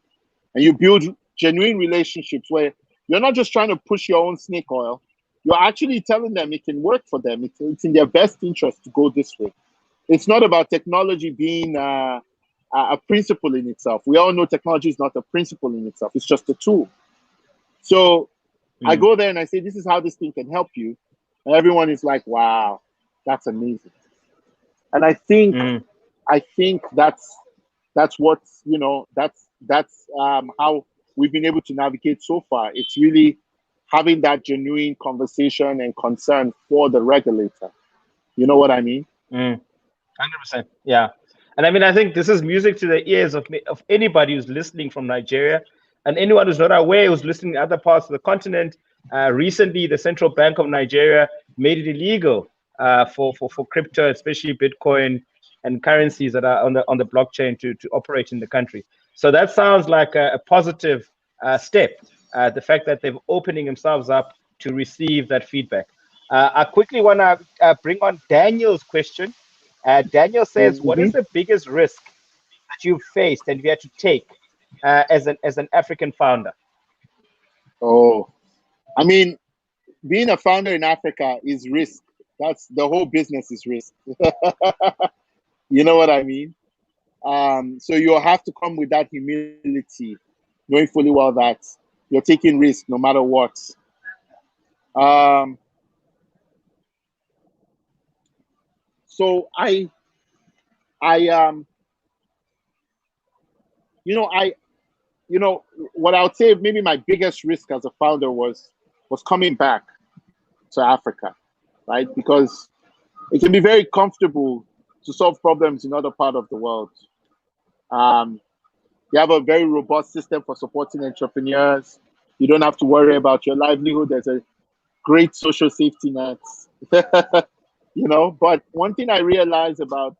and you build genuine relationships where you're not just trying to push your own snake oil, you're actually telling them it can work for them. It's in their best interest to go this way. It's not about technology being a principle in itself. We all know technology is not a principle in itself. It's just a tool. So I go there and I say, this is how this thing can help you. And everyone is like, wow, that's amazing. And I think that's what, you know, that's how we've been able to navigate so far. It's really having that genuine conversation and concern for the regulator. You know what I mean? 100%. Yeah. And I mean, I think this is music to the ears of anybody who's listening from Nigeria, and anyone who's not aware, who's listening in other parts of the continent. Recently, the Central Bank of Nigeria made it illegal for crypto, especially Bitcoin and currencies that are on the blockchain to operate in the country. So that sounds like a positive step. The fact that they're opening themselves up to receive that feedback. I quickly want to bring on Daniel's question. Daniel says, what is the biggest risk that you've faced and you had to take as an African founder? Oh, I mean, being a founder in Africa is risk. That's the whole business is risk. You know what I mean? So you'll have to come with that humility, knowing fully well that you're taking risk no matter what. So what I would say maybe my biggest risk as a founder was coming back to Africa, right? Because it can be very comfortable to solve problems in other parts of the world. You have a very robust system for supporting entrepreneurs. You don't have to worry about your livelihood. There's a great social safety net. you know. But one thing I realized about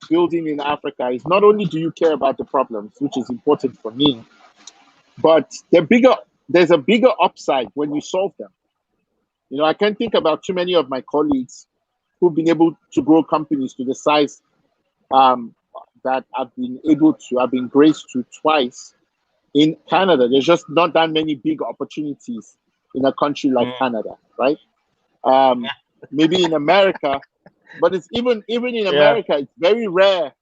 building in Africa is not only do you care about the problems, which is important for me, but there's a bigger upside when you solve them. You know, I can't think about too many of my colleagues who've been able to grow companies to the size that I've been graced to twice in Canada. There's just not that many big opportunities in a country like Canada, right? Maybe in America, but it's even in America, it's very rare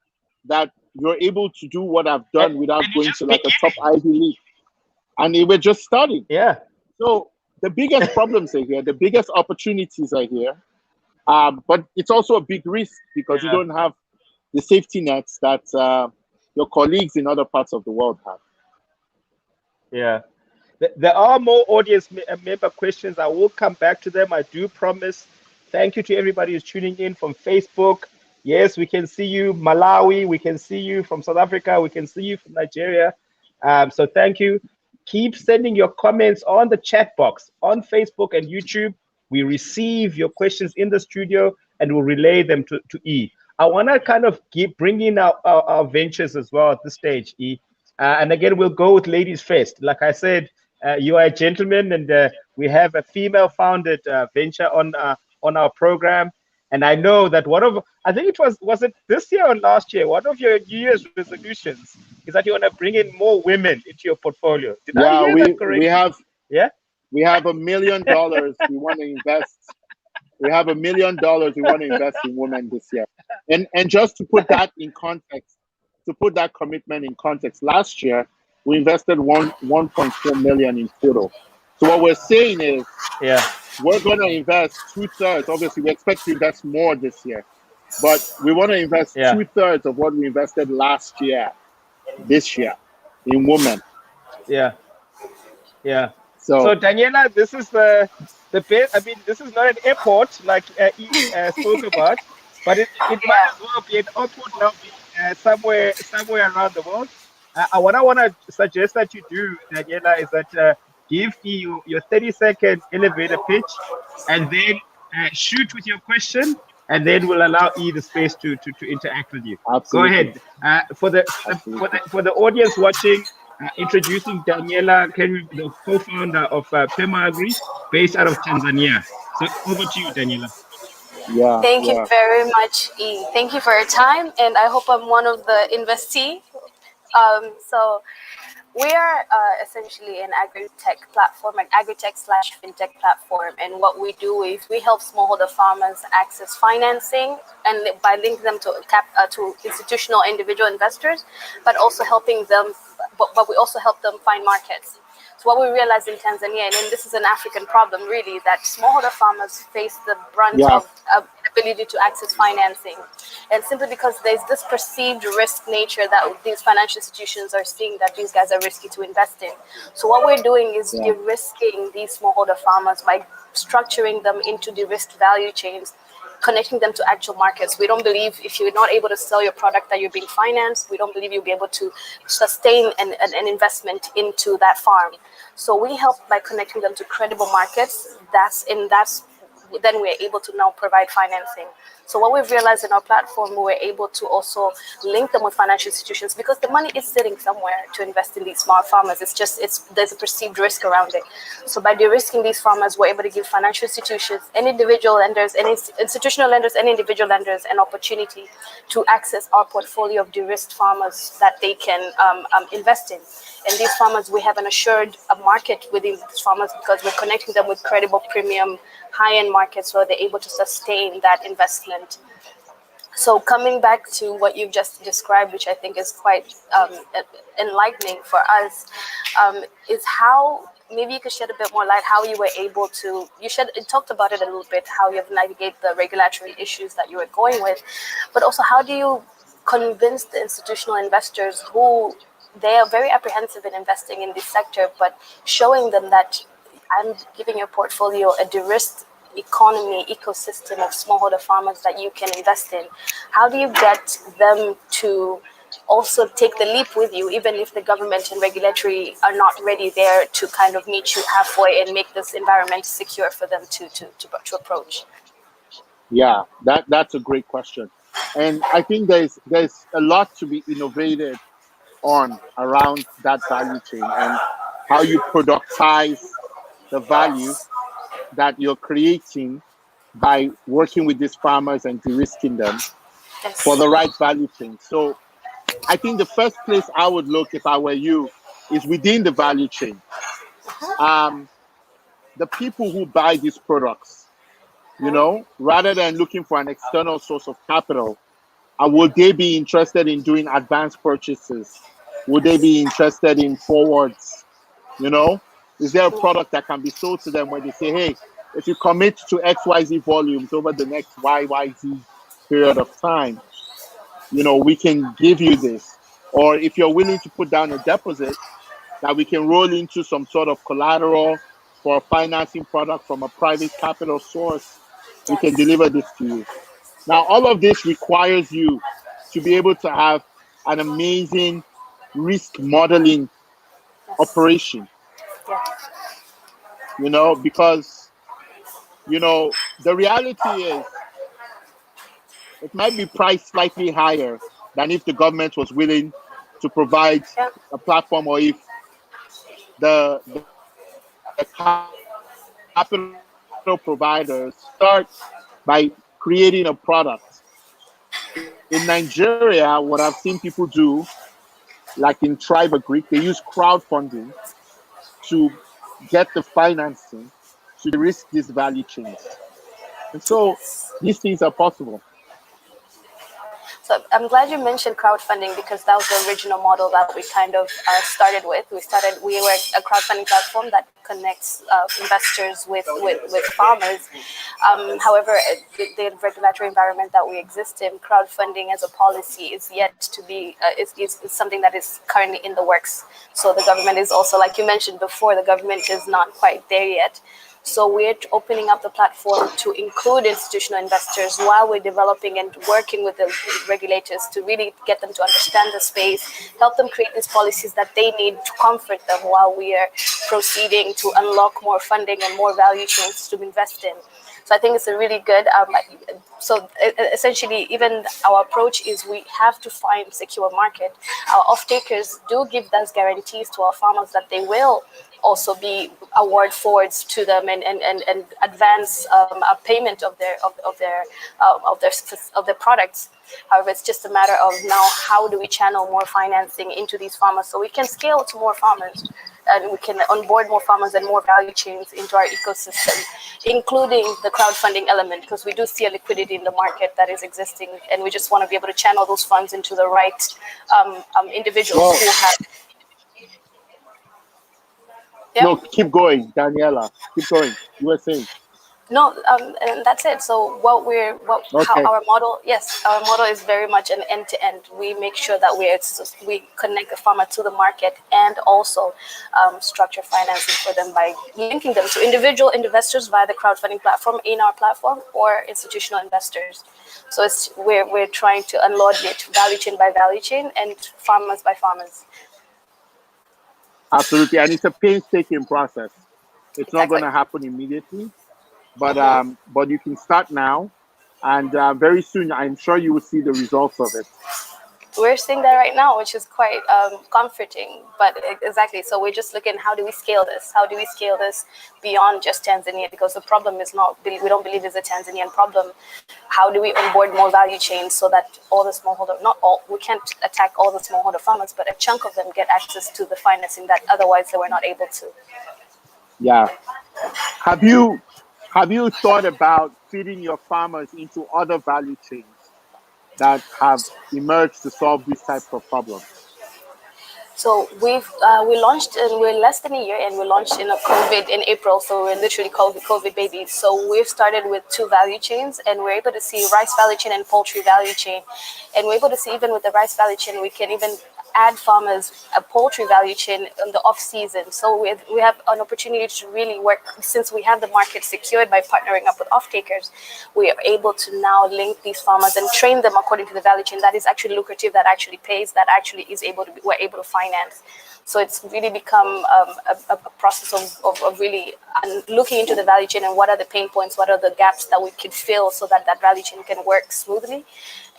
that you're able to do what I've done without going to like a top Ivy League. And we're just starting. Yeah. So the biggest problems are here, the biggest opportunities are here. But it's also a big risk because you don't have the safety nets that your colleagues in other parts of the world have. Yeah. There are more audience member questions. I will come back to them. I do promise. Thank you to everybody who's tuning in from Facebook. Yes, we can see you, Malawi. We can see you from South Africa. We can see you from Nigeria. So thank you. Keep sending your comments on the chat box on Facebook and YouTube. We receive your questions in the studio and we'll relay them to E. I want to kind of bring in our ventures as well at this stage, E. And again, we'll go with ladies first. Like I said, you are a gentleman, and we have a female-founded venture on our program. And I know that I think it was it this year or last year, one of your New Year's resolutions is that you want to bring in more women into your portfolio. Did I hear that correctly? We have $1 million we want to invest. We have $1 million we want to invest in women this year. And just to put that in context, to put that commitment in context, last year we invested 1.4 million in photo. So what we're saying is, we're going to invest 2/3. Obviously, we expect to invest more this year, but we want to invest 2/3 of what we invested last year, this year, in women. Yeah. So Daniela, this is the best. I mean, this is not an airport like spoke about, but it might as well be an airport now, somewhere around the world. What I want to suggest that you do, Daniela, is that give you your 30-second elevator pitch, and then shoot with your question, and then we'll allow E the space to interact with you. Absolutely. Go ahead. For the audience watching, introducing Daniela, the co-founder of Pema-Agri, based out of Tanzania. So over to you, Daniela. Thank you very much, E. Thank you for your time, and I hope I'm one of the investees. So we are essentially an agri-tech platform, an agri-tech/fintech platform, and what we do is we help smallholder farmers access financing, and by linking them to institutional individual investors, but also helping them. But we also help them find markets. So what we realized in Tanzania, and this is an African problem really, that smallholder farmers face the brunt of ability to access financing. And simply because there's this perceived risk nature that these financial institutions are seeing that these guys are risky to invest in. So what we're doing is de-risking these smallholder farmers by structuring them into de-risked value chains, connecting them to actual markets. We don't believe if you're not able to sell your product that you're being financed, we don't believe you'll be able to sustain an investment into that farm. So we help by connecting them to credible markets. Then we're able to now provide financing. So what we've realized in our platform, we're able to also link them with financial institutions because the money is sitting somewhere to invest in these small farmers. There's a perceived risk around it. So by de-risking these farmers, we're able to give financial institutions and individual lenders, and institutional lenders and individual lenders an opportunity to access our portfolio of de-risked farmers that they can invest in. And these farmers, we have an assured market within these farmers because we're connecting them with credible premium high-end markets where they're able to sustain that investment. So coming back to what you've just described, which I think is quite enlightening for us, is how maybe you could shed a bit more light how you were able to, you talked about it a little bit, how you have navigated the regulatory issues that you were going with, but also how do you convince the institutional investors who they are very apprehensive in investing in this sector, but showing them that I'm giving your portfolio a de-risked ecosystem of smallholder farmers that you can invest in. How do you get them to also take the leap with you, even if the government and regulatory are not ready there to kind of meet you halfway and make this environment secure for them to approach? Yeah, that's a great question, and I think there's a lot to be innovated on around that value chain and how you productize the value that you're creating by working with these farmers and de-risking them for Yes. the right value chain. So I think the first place I would look if I were you is within the value chain. Um, the people who buy these products, rather than looking for an external source of capital, would they be interested in doing advanced purchases? Would they be interested in forwards? Is there a product that can be sold to them where they say, hey, if you commit to XYZ volumes over the next YYZ period of time, we can give you this. Or if you're willing to put down a deposit, that we can roll into some sort of collateral for a financing product from a private capital source, we can Yes. deliver this to you. Now, all of this requires you to be able to have an amazing risk modeling Yes. operation, Yeah. because, the reality is it might be priced slightly higher than if the government was willing to provide Yeah. a platform, or if the capital providers start by creating a product. In Nigeria, what I've seen people do, like in Tribe Greek, they use crowdfunding to get the financing to risk these value chains. And so Yes. these things are possible. So I'm glad you mentioned crowdfunding because that was the original model that we kind of started with. We were a crowdfunding platform that connects investors with farmers. However, the regulatory environment that we exist in, crowdfunding as a policy is yet to be, is something that is currently in the works. So the government is also, like you mentioned before, the government is not quite there yet. So we're opening up the platform to include institutional investors while we're developing and working with the regulators to really get them to understand the space, help them create these policies that they need to comfort them while we are proceeding to unlock more funding and more value chains to invest in. So I think it's a really good. Essentially, even our approach is we have to find secure market. Our off-takers do give those guarantees to our farmers that they will also be award forwards to them and advance a payment of their products. However, it's just a matter of now how do we channel more financing into these farmers so we can scale to more farmers and we can onboard more farmers and more value chains into our ecosystem, including the crowdfunding element, because we do see a liquidity in the market that is existing, and we just want to be able to channel those funds into the right individuals who have. Yeah. No, keep going, Daniela. Keep going. You were saying. No, and that's it. So how Okay. our model, yes, our model is very much an end to end. We make sure that we connect the farmer to the market and also structure financing for them by linking them to individual investors via the crowdfunding platform in our platform or institutional investors. So we're trying to unload it value chain by value chain and farmers by farmers. Absolutely. And it's a painstaking process. It's not going Exactly. to happen immediately, but you can start now, and very soon I'm sure you will see the results of it. We're seeing that right now, which is quite comforting. But exactly, so we're just looking, how do we scale this? How do we scale this beyond just Tanzania? Because the problem is not, we don't believe it's a Tanzanian problem. How do we onboard more value chains so that all the smallholder, not all, we can't attack all the smallholder farmers, but a chunk of them get access to the financing that otherwise they were not able to. Yeah. Have you thought about feeding your farmers into other value chains that have emerged to solve these types of problems? So we launched, and we're less than a year, and we launched in COVID in April. So we're literally COVID babies. So we've started with 2 value chains, and we're able to see rice value chain and poultry value chain. And we're able to see even with the rice value chain, we can even add farmers a poultry value chain in the off season. So we have an opportunity to really work, since we have the market secured by partnering up with off takers. We are able to now link these farmers and train them according to the value chain that is actually lucrative, that actually pays, that actually is we're able to finance. So it's really become a process of really looking into the value chain and what are the pain points, what are the gaps that we could fill so that that value chain can work smoothly.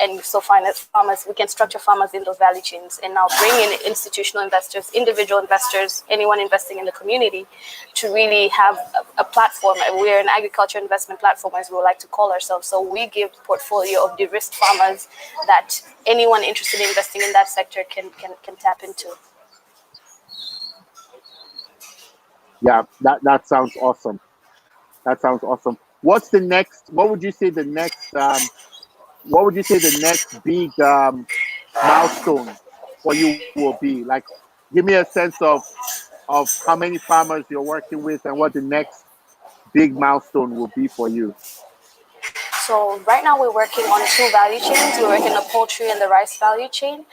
And so farmers, we can structure farmers in those value chains and now bring in institutional investors, individual investors, anyone investing in the community to really have a platform. We're an agriculture investment platform, as we would like to call ourselves. So we give portfolio of de-risked farmers that anyone interested in investing in that sector can tap into. Yeah, that sounds awesome. That sounds awesome. What's the next? What would you say the next? What would you say the next big milestone for you will be? Like, give me a sense of how many farmers you're working with and what the next big milestone will be for you. So right now we're working on 2 value chains. We're working the poultry and the rice value chain.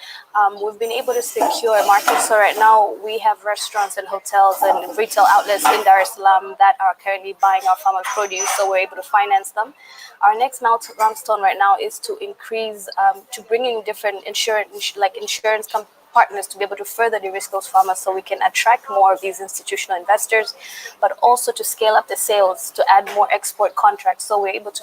We've been able to secure markets. So right now we have restaurants and hotels and retail outlets in Dar es Salaam that are currently buying our farmer produce. So we're able to finance them. Our next milestone right now is to increase, to bring in different insurance partners to be able to further de-risk those farmers so we can attract more of these institutional investors, but also to scale up the sales, to add more export contracts. So we're able to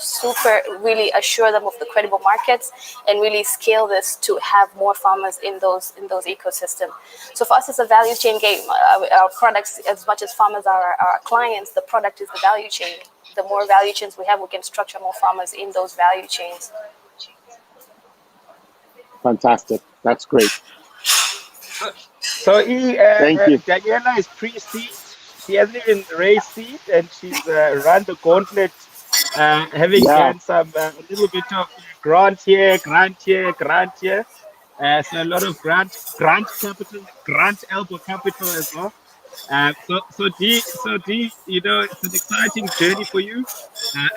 really assure them of the credible markets and really scale this to have more farmers in those ecosystems. So for us, it's a value chain game. Our products, as much as farmers are our clients, the product is the value chain. The more value chains we have, we can structure more farmers in those value chains. Fantastic. That's great. So Thank you. Daniela is pre-seed. She hasn't even raised seed, and she's run the gauntlet, having done some a little bit of grant here. So a lot of grant capital, grant elbow capital as well. So D, you know, it's an exciting journey for you.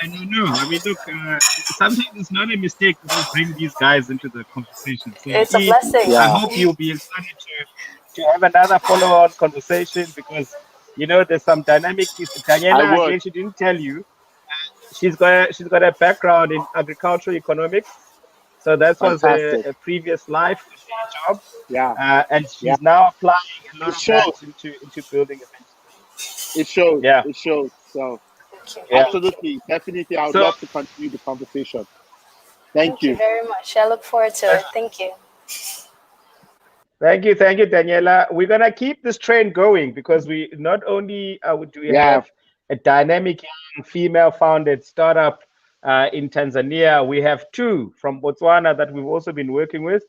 And I know, I mean, look, sometimes it's not a mistake to just bring these guys into the conversation. So it's a blessing. I hope you'll be inspired to have another follow-on conversation because, you know, there's some dynamic. Daniela, again, she didn't tell you. She's got a background in agricultural economics. So that was a previous life job. Yeah. And she's now applying a lot of that into building a business. It shows. Yeah. It shows. So absolutely, definitely, I would love to continue the conversation. Thank you very much. I look forward to it. Thank you. Thank you, Daniela. We're gonna keep this train going because we not only do we have a dynamic young female-founded startup in Tanzania, we have 2 from Botswana that we've also been working with.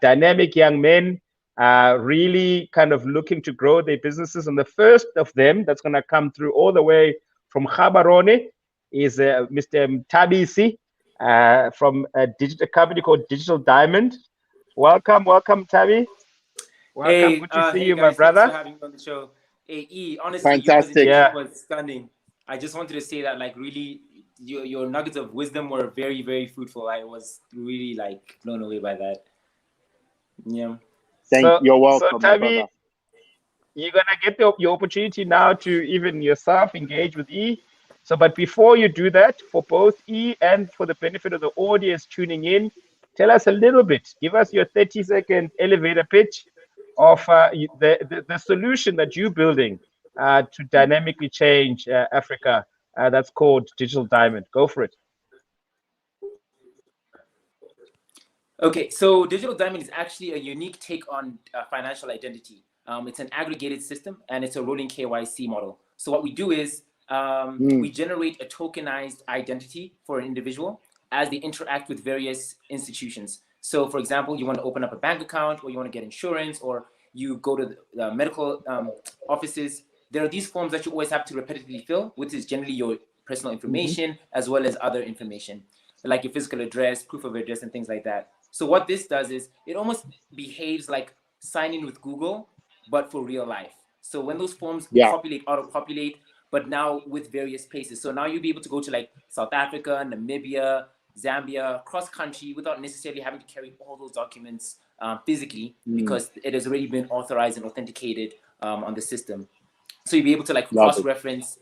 Dynamic young men, really kind of looking to grow their businesses, and the first of them that's gonna come through all the way from Gaborone is Mr. Mtabisi from a digital company called Digital Diamond. Welcome, Tabi. Welcome, hey, good to see hey you, guys, my brother. Thanks for having me on the show. Hey, E, honestly, fantastic. Your presentation was stunning. I just wanted to say that, like, really, your nuggets of wisdom were very, very fruitful. I was really, like, blown away by that. Yeah. You're welcome, so Tabi, you're gonna get your opportunity now to even yourself engage with E. So, but before you do that, for both E and for the benefit of the audience tuning in, tell us a little bit. Give us your 30-second elevator pitch of the solution that you're building to dynamically change Africa. That's called Digital Diamond. Go for it. Okay, so Digital Diamond is actually a unique take on financial identity. It's an aggregated system, and it's a rolling KYC model. So what we do is we generate a tokenized identity for an individual as they interact with various institutions. So, for example, you want to open up a bank account, or you want to get insurance, or you go to the medical offices. There are these forms that you always have to repetitively fill, which is generally your personal information, as well as other information, like your physical address, proof of address, and things like that. So what this does is it almost behaves like sign in with Google, but for real life. So when those forms populate, auto-populate, but now with various places. So now you'll be able to go to like South Africa, Namibia, Zambia, cross-country without necessarily having to carry all those documents physically because it has already been authorized and authenticated on the system. So you'll be able to like cross-reference.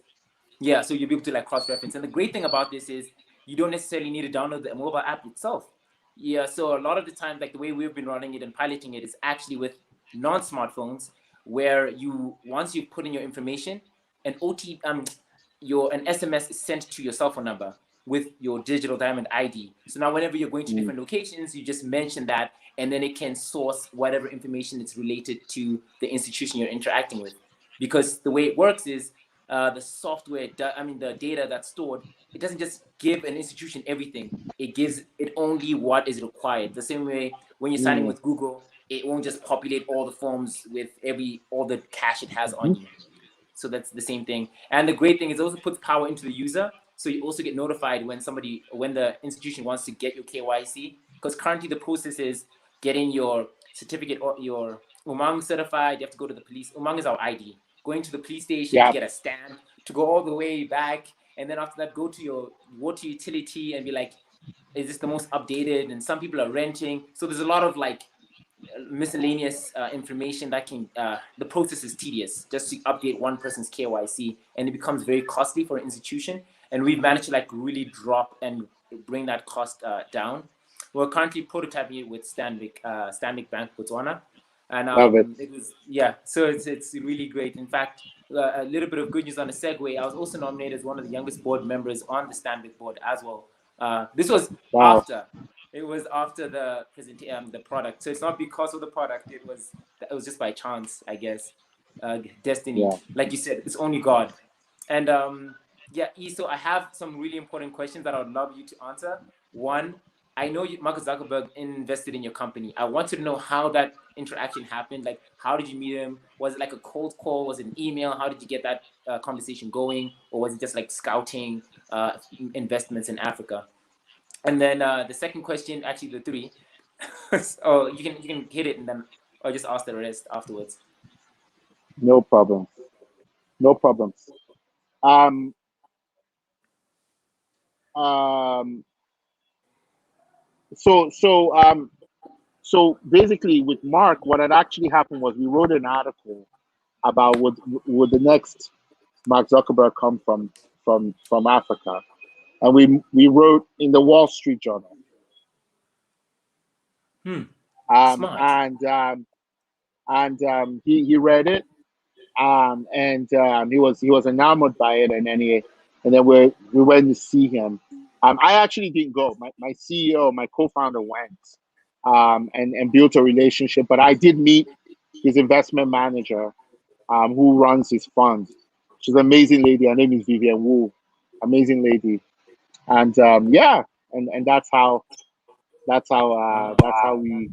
Yeah, so you'll be able to like cross-reference. And the great thing about this is you don't necessarily need to download the mobile app itself. Yeah, so a lot of the time, like the way we've been running it and piloting it is actually with non-smartphones, where once you put in your information, an SMS is sent to your cell phone number with your digital diamond ID. So now whenever you're going to different locations, you just mention that, and then it can source whatever information that's related to the institution you're interacting with. Because the way it works is the software, the data that's stored, it doesn't just give an institution everything. It gives it only what is required. The same way when you're signing with Google, it won't just populate all the forms with all the cache it has on you. So that's the same thing. And the great thing is it also puts power into the user. So you also get notified when the institution wants to get your KYC. Because currently the process is getting your certificate or your Umang certified. You have to go to the police. Umang is our ID. Going to the police station to get a stamp, to go all the way back. And then after that, go to your water utility and be like, is this the most updated? And some people are renting. So there's a lot of like miscellaneous information that can, the process is tedious just to update one person's KYC, and it becomes very costly for an institution. And we've managed to like really drop and bring that cost down. We're currently prototyping it with Stanbic Bank Botswana. And it was, so it's really great. In fact, a little bit of good news on a segue. I was also nominated as one of the youngest board members on the Stanbic board as well. This was after. It was after the the product. So it's not because of the product. It was just by chance, I guess. Destiny. Like you said, it's only God. And so I have some really important questions that I would love you to answer. One, I know Mark Zuckerberg invested in your company. I wanted to know how that interaction happened. Like, how did you meet him? Was it like a cold call? Was it an email? How did you get that conversation going? Or was it just like scouting investments in Africa? And then the second question, actually the three. Oh, you can hit it and then I'll just ask the rest afterwards. No problem. No problems. So basically with Mark, what had actually happened was we wrote an article about would the next Mark Zuckerberg come from Africa, and we wrote in the Wall Street Journal. Smart. And he read it, and he was enamored by it, and then we went to see him. I actually didn't go. My CEO, my co-founder went, and built a relationship. But I did meet his investment manager, who runs his fund. She's an amazing lady. Her name is Vivian Wu. Amazing lady. And and that's how we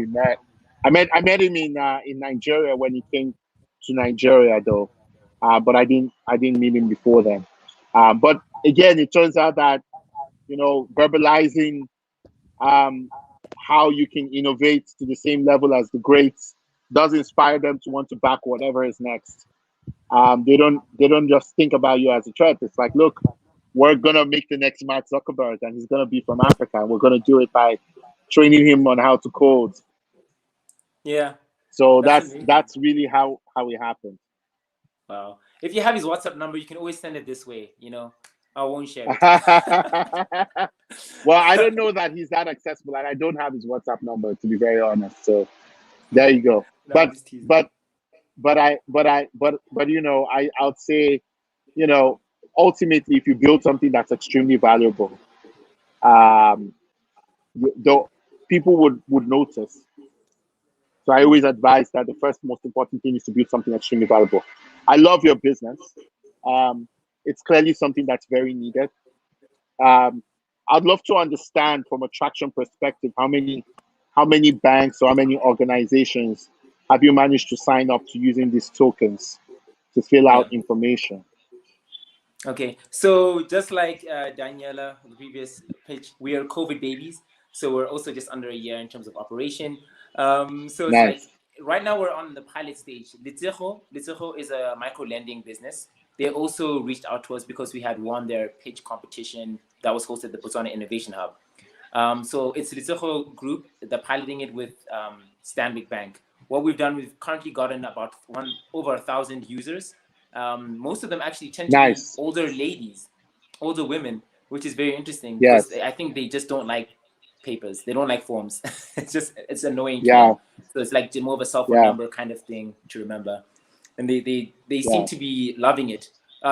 met. I met him in Nigeria when he came to Nigeria though, but I didn't meet him before then. But again, it turns out that verbalizing how you can innovate to the same level as the greats does inspire them to want to back whatever is next. They don't just think about you as a threat. It's like, look, we're gonna make the next Mark Zuckerberg, and he's gonna be from Africa, and we're gonna do it by training him on how to code. Yeah. So that's really how it happened. Wow. If you have his WhatsApp number, you can always send it this way. I won't share it. Well, I don't know that he's that accessible, and I don't have his WhatsApp number, to be very honest. So there you go. No, but I'd say, ultimately, if you build something that's extremely valuable, people would notice. So I always advise that the first most important thing is to build something extremely valuable. I love your business. It's clearly something that's very needed. I'd love to understand from a traction perspective, how many banks or how many organizations have you managed to sign up to using these tokens to fill out information? Okay, so just like Daniela, the previous pitch, we are COVID babies. So we're also just under a year in terms of operation. So it's like right now we're on the pilot stage. Litseho is a micro lending business. They also reached out to us because we had won their pitch competition that was hosted at the Botswana Innovation Hub. So it's Litseho Group, they're piloting it with Stanbic Bank. What we've done, we've currently gotten about over 1,000 users. Most of them actually tend to be older ladies, older women, which is very interesting. Yes. Because I think they just don't like papers. They don't like forms. It's annoying. Yeah. So it's like more of a cell phone number kind of thing to remember. And they seem to be loving it.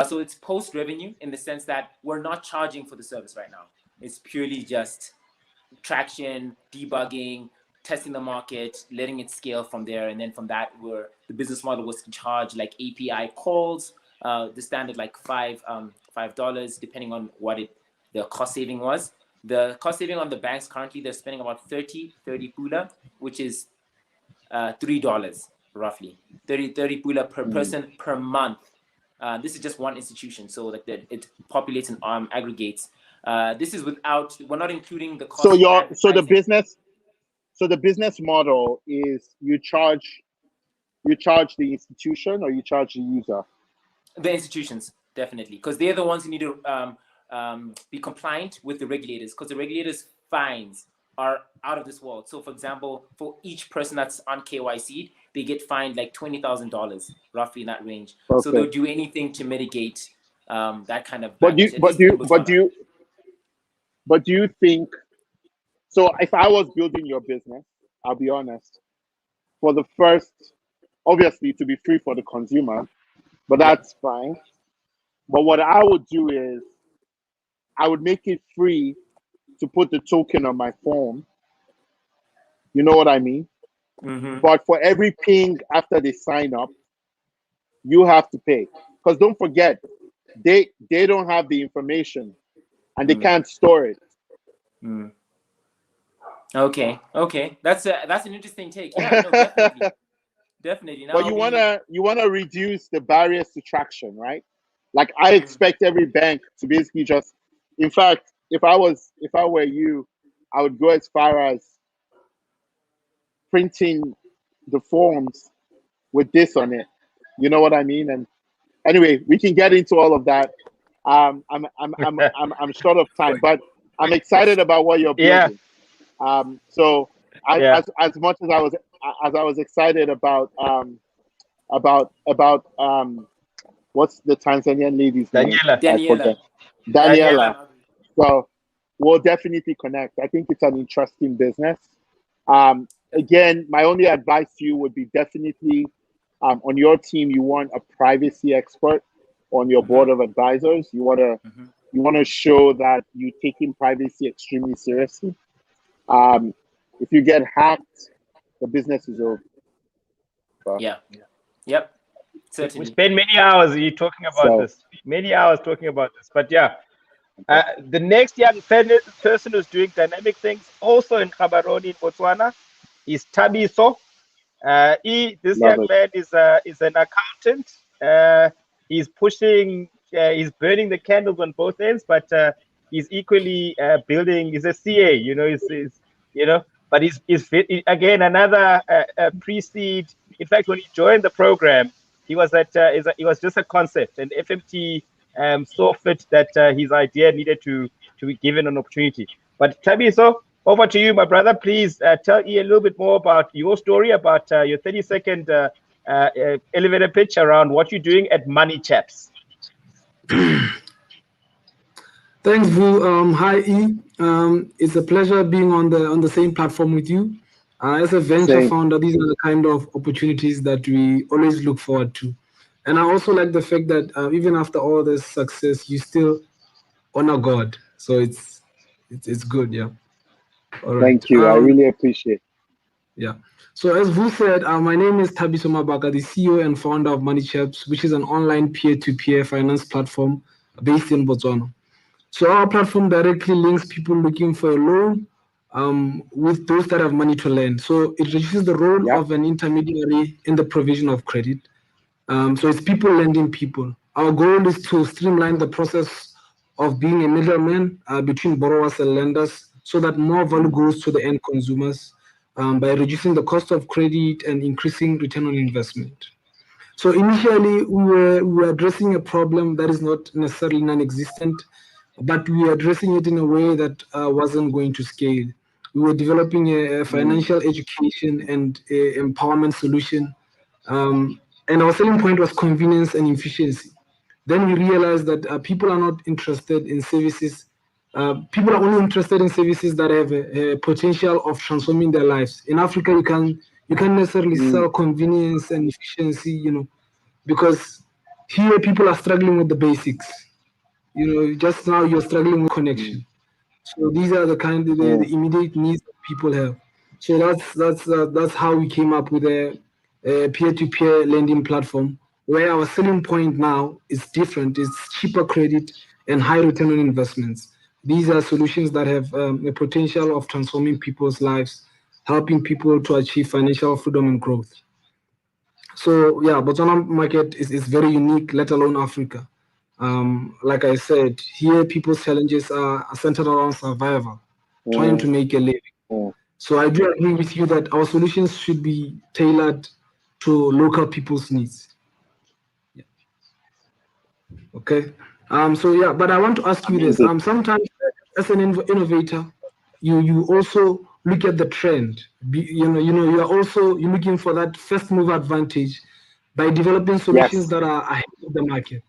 So it's post-revenue in the sense that we're not charging for the service right now. It's purely just traction, debugging, testing the market, letting it scale from there. And then from that, the business model was to charge like API calls, the standard like $5, depending on what the cost saving was. The cost saving on the banks currently, they're spending about 30 pula, which is $3 roughly. 30 pula per person per month. This is just one institution, so like that it populates and aggregates. This is without, we're not including the cost. So the business model is you charge the institution or you charge the user? The institutions, definitely, because they're the ones who need to be compliant with the regulators, because the regulators' fines are out of this world. So for example, for each person that's on KYC, they get fined like $20,000, roughly in that range. Okay. So they'll do anything to mitigate that kind of. But do you think? So if I was building your business, I'll be honest. For the first, obviously, to be free for the consumer, but that's fine. But what I would do is, I would make it free to put the token on my phone. You know what I mean? Mm-hmm. But for every ping after they sign up, you have to pay. Because don't forget, they don't have the information and they can't store it. Mm. Okay. That's an interesting take. Yeah, no, definitely. Definitely. But you wanna reduce the barriers to traction, right? Like I expect every bank to basically just, in fact, if I were you, I would go as far as printing the forms with this on it. You know what I mean? And anyway, we can get into all of that. I'm short of time, but I'm excited about what you're building. So as much as I was excited about what's the Tanzanian lady's name? Daniela. So we'll definitely connect. I think it's an interesting business. Again, my only advice to you would be definitely on your team, you want a privacy expert on your board of advisors. You want to show that you're taking privacy extremely seriously. If you get hacked, the business is over. Yep. Certainly. We spend many hours talking about this. Many hours talking about this. But yeah, the next young person who's doing dynamic things, also in Gaborone in Botswana, is Thabiso. This young man is an accountant. He's pushing. He's burning the candles on both ends, but he's equally building. He's a CA. But he's again another pre-seed. In fact, when he joined the program, he was he was just a concept, and FMT saw fit that his idea needed to be given an opportunity. But Thabiso, over to you, my brother. Please tell E a little bit more about your story, about your 30-second elevator pitch around what you're doing at Money Chaps. Thanks, Vu. Hi, E. It's a pleasure being on the same platform with you. As a venture founder, these are the kind of opportunities that we always look forward to. And I also like the fact that even after all this success, you still honor God. So it's good, yeah. All right. Thank you. I really appreciate it. Yeah. So as Vu said, my name is Thabiso Mabaka, the CEO and founder of Money Chaps, which is an online peer-to-peer finance platform based in Botswana. So our platform directly links people looking for a loan with those that have money to lend. So it reduces the role of an intermediary in the provision of credit. So it's people lending people. Our goal is to streamline the process of being a middleman between borrowers and lenders so that more value goes to the end consumers by reducing the cost of credit and increasing return on investment. So initially, we were addressing a problem that is not necessarily non-existent, but we were addressing it in a way that wasn't going to scale. We were developing a financial education and empowerment solution. And our selling point was convenience and efficiency. Then we realized that people are not interested in services people are only interested in services that have a potential of transforming their lives. In Africa, you can't necessarily sell convenience and efficiency, you know, because here people are struggling with the basics. You know, just now you're struggling with connection. So these are the kind of the immediate needs that people have. So that's how we came up with a peer-to-peer lending platform, where our selling point now is different. It's cheaper credit and high return on investments. These are solutions that have the potential of transforming people's lives, helping people to achieve financial freedom and growth. So yeah, Botswana market is very unique, let alone Africa. Like I said, here people's challenges are centered around survival, trying to make a living. So I do agree with you that our solutions should be tailored to local people's needs. Yeah. Okay. So yeah, but I want to ask you this. Sometimes as an innovator, you also look at the trend. You are also looking for that first mover advantage by developing solutions that are ahead of the market,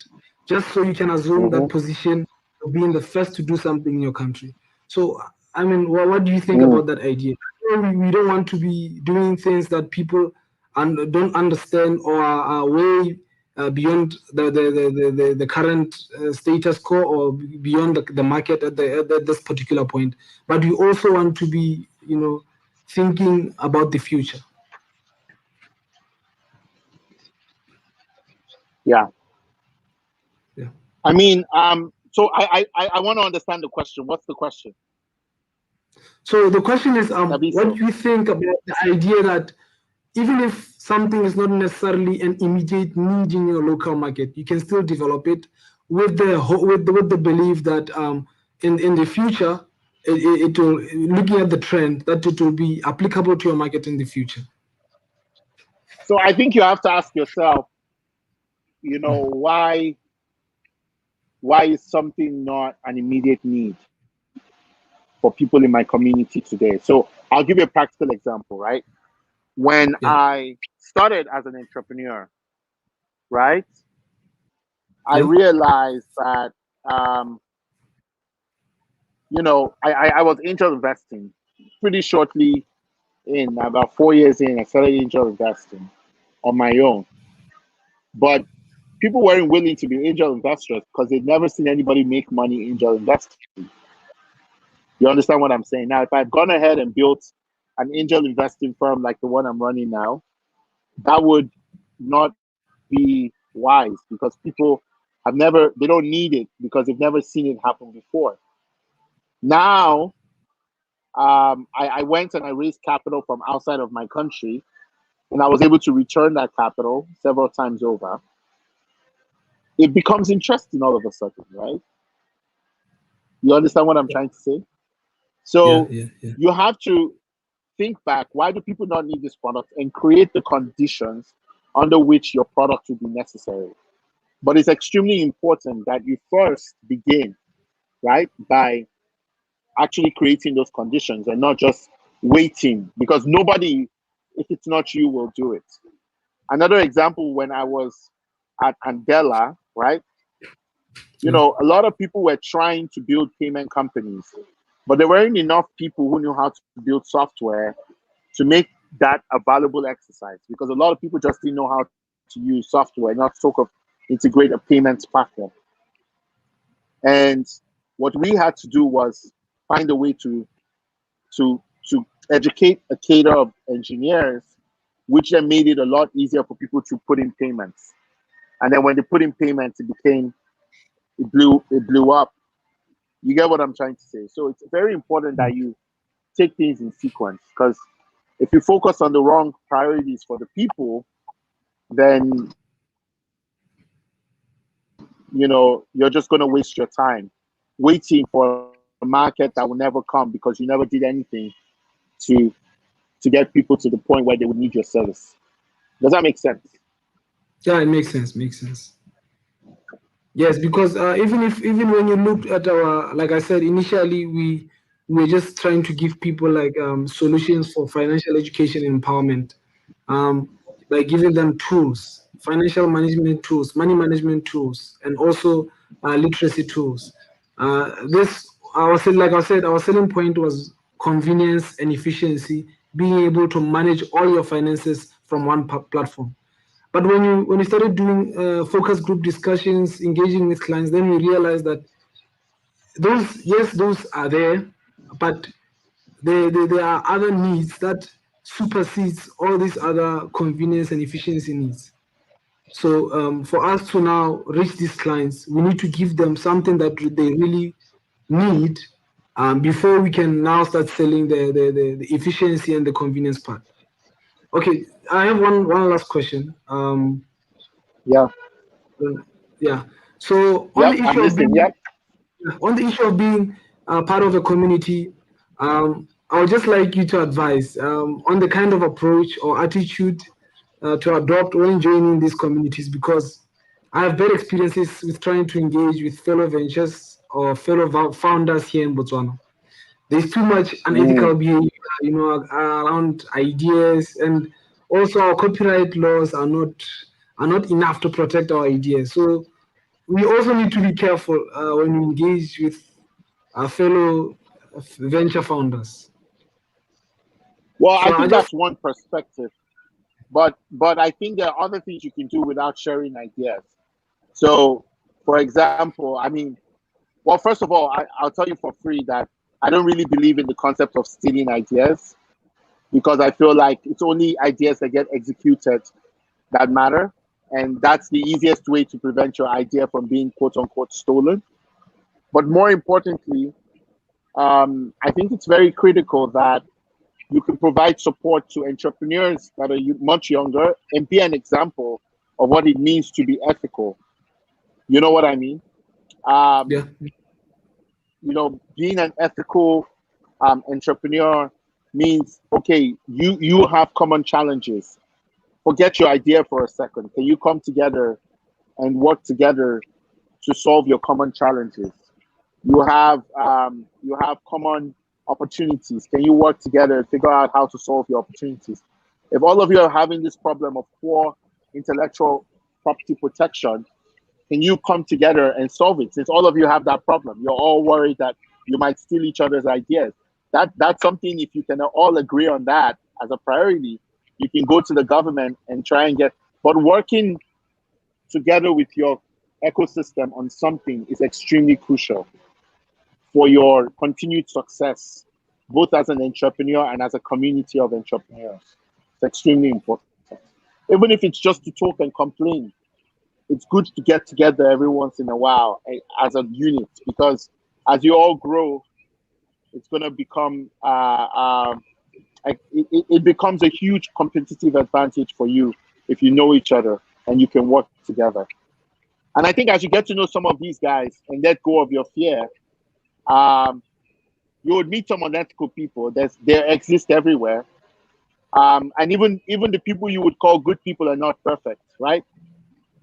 just so you can assume that position of being the first to do something in your country. So, I mean, what do you think about that idea? We don't want to be doing things that people don't understand or are way beyond the current status quo or beyond the market at this particular point. But we also want to be, you know, thinking about the future. Yeah. I mean, so I want to understand the question. What's the question? So the question is, what do you think about the idea that even if something is not necessarily an immediate need in your local market, you can still develop it with the belief that in the future, it will, looking at the trend, that it will be applicable to your market in the future. So I think you have to ask yourself, you know, why is something not an immediate need for people in my community today? So I'll give you a practical example, right? When I started as an entrepreneur, right, I realized that, you know, I was angel investing pretty shortly. In about 4 years in, I started angel investing on my own. But people weren't willing to be angel investors because they'd never seen anybody make money angel investing. You understand what I'm saying? Now, if I'd gone ahead and built an angel investing firm like the one I'm running now, that would not be wise because people they don't need it because they've never seen it happen before. Now, I went and I raised capital from outside of my country, and I was able to return that capital several times over. It becomes interesting all of a sudden, right? You understand what I'm trying to say? So you have to think back, why do people not need this product, and create the conditions under which your product will be necessary. But it's extremely important that you first begin, right, by actually creating those conditions and not just waiting, because nobody, if it's not you, will do it. Another example, when I was at Andela, right, you know, a lot of people were trying to build payment companies, but there weren't enough people who knew how to build software to make that a valuable exercise, because a lot of people just didn't know how to use software, not talk of integrate a payments platform. And what we had to do was find a way to educate a cadre of engineers, which then made it a lot easier for people to put in payments. And then when they put in payments, it blew up. You get what I'm trying to say? So it's very important that you take things in sequence, because if you focus on the wrong priorities for the people, then, you know, you're just going to waste your time waiting for a market that will never come because you never did anything to get people to the point where they would need your service. Does that make sense? Yeah, it makes sense. Makes sense. Yes, because even when you looked at our, like I said initially, we were just trying to give people like solutions for financial education and empowerment, by giving them tools, financial management tools, money management tools, and also literacy tools. This our selling point was convenience and efficiency, being able to manage all your finances from one platform. But when you started doing focus group discussions, engaging with clients, then we realized that those are there, but there are other needs that supersedes all these other convenience and efficiency needs. So for us to now reach these clients, we need to give them something that they really need before we can now start selling the efficiency and the convenience part. Okay, I have one last question. Yeah. Yeah. So on the issue of being part of a community, I would just like you to advise on the kind of approach or attitude to adopt when joining these communities, because I have bad experiences with trying to engage with fellow ventures or fellow founders here in Botswana. There's too much unethical behavior, around ideas, and also our copyright laws are not enough to protect our ideas. So we also need to be careful when we engage with our fellow venture founders. Well, I think that's one perspective, but I think there are other things you can do without sharing ideas. So, for example, I mean, well, first of all, I'll tell you for free that I don't really believe in the concept of stealing ideas, because I feel like it's only ideas that get executed that matter. And that's the easiest way to prevent your idea from being quote unquote stolen. But more importantly, I think it's very critical that you can provide support to entrepreneurs that are much younger and be an example of what it means to be ethical. You know what I mean? Yeah. You know, being an ethical entrepreneur means, okay, you have common challenges. Forget your idea for a second. Can you come together and work together to solve your common challenges? You have common opportunities. Can you work together and figure out how to solve your opportunities? If all of you are having this problem of poor intellectual property protection, can you come together and solve it? Since all of you have that problem, you're all worried that you might steal each other's ideas. That's something, if you can all agree on that as a priority, you can go to the government and try and get, but working together with your ecosystem on something is extremely crucial for your continued success, both as an entrepreneur and as a community of entrepreneurs. It's extremely important. Even if it's just to talk and complain, it's good to get together every once in a while as a unit, because as you all grow, it's going to become it becomes a huge competitive advantage for you if you know each other and you can work together. And I think as you get to know some of these guys and let go of your fear, you would meet some unethical people. They exist everywhere. And even the people you would call good people are not perfect, right?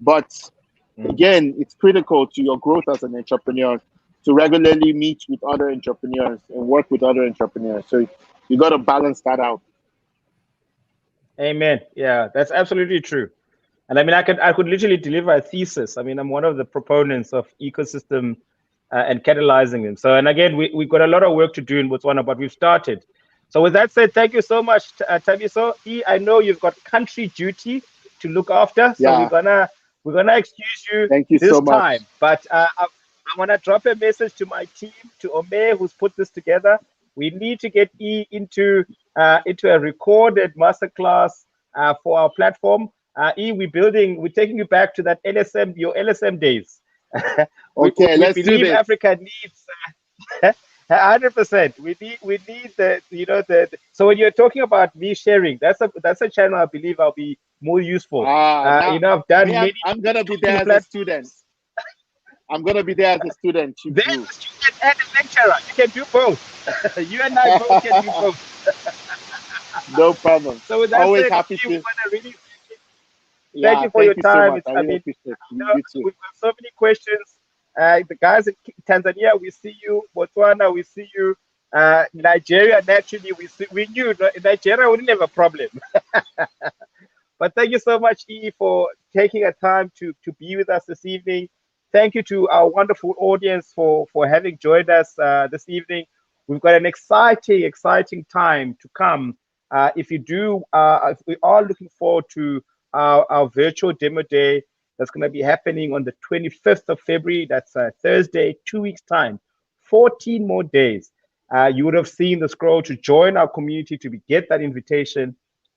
But again, it's critical to your growth as an entrepreneur to regularly meet with other entrepreneurs and work with other entrepreneurs. So you got to balance that out. Amen. Yeah, that's absolutely true. And I mean, I could literally deliver a thesis. I mean, I'm one of the proponents of ecosystem and catalyzing them. So, and again, we've got a lot of work to do in Botswana, but we've started. So with that said, thank you so much, Thabiso. I know you've got country duty to look after, so yeah. we're gonna excuse you. Thank you this so much. time. But I want to drop a message to my team, to Ome, who's put this together. We need to get into a recorded masterclass for our platform. We're taking you back to that your LSM days. Okay, let's do this. Africa needs 100%. We need so when you're talking about me sharing, that's a channel I believe I'll be more useful. I've done I'm gonna be there as a student. I'm gonna be there as a student. Then a student and a lecturer. You can do both. You and I both can do both. No problem. So with that always said, happy to. Really thank you for your time. So we've got so many questions. The guys in Tanzania, we see you. Botswana, we see you. Nigeria, naturally, we knew Nigeria wouldn't have a problem. But thank you so much, for taking a time to be with us this evening. thank you to our wonderful audience for having joined us this evening. We've got an exciting time to come. If we are looking forward to our virtual demo day that's going to be happening on the 25th of February. That's Thursday, 2 weeks time, 14 more days. You would have seen the scroll to join our community to get that invitation.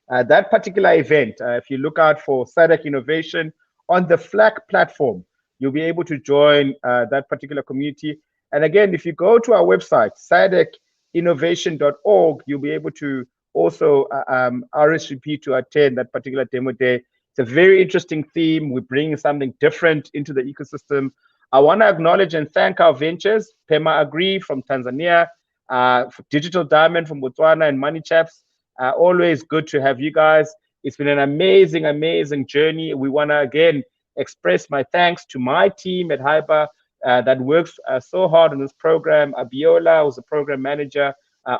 That particular event, if you look out for SADC Innovation on the FLAC platform, you'll be able to join that particular community. And again, if you go to our website, sadcinnovation.org, you'll be able to also RSVP to attend that particular demo day. It's a very interesting theme. We're bringing something different into the ecosystem. I want to acknowledge and thank our ventures, Pema Agri from Tanzania, Digital Diamond from Botswana, and Money Chaps. Always good to have you guys. It's been an amazing journey. We want to, again, express my thanks to my team at Hyper that works so hard on this program. Abiola was the program manager,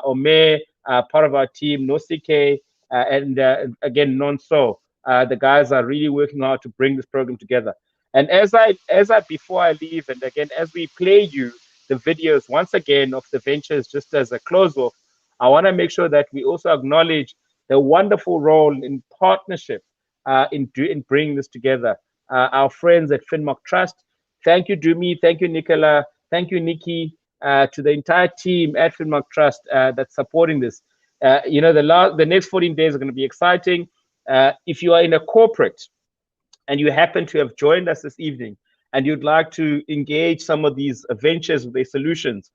Ome, part of our team, Nosike, and again, Nonso. The guys are really working hard to bring this program together. And before I leave, and again, as we play you the videos once again of the ventures, just as a close-off, I want to make sure that we also acknowledge the wonderful role in partnership in bringing this together. Our friends at Finmark Trust. Thank you, Dumi. Thank you, Nicola. Thank you, Nikki. To the entire team at Finmark Trust that's supporting this. The next 14 days are going to be exciting. If you are in a corporate and you happen to have joined us this evening and you'd like to engage some of these ventures with their solutions,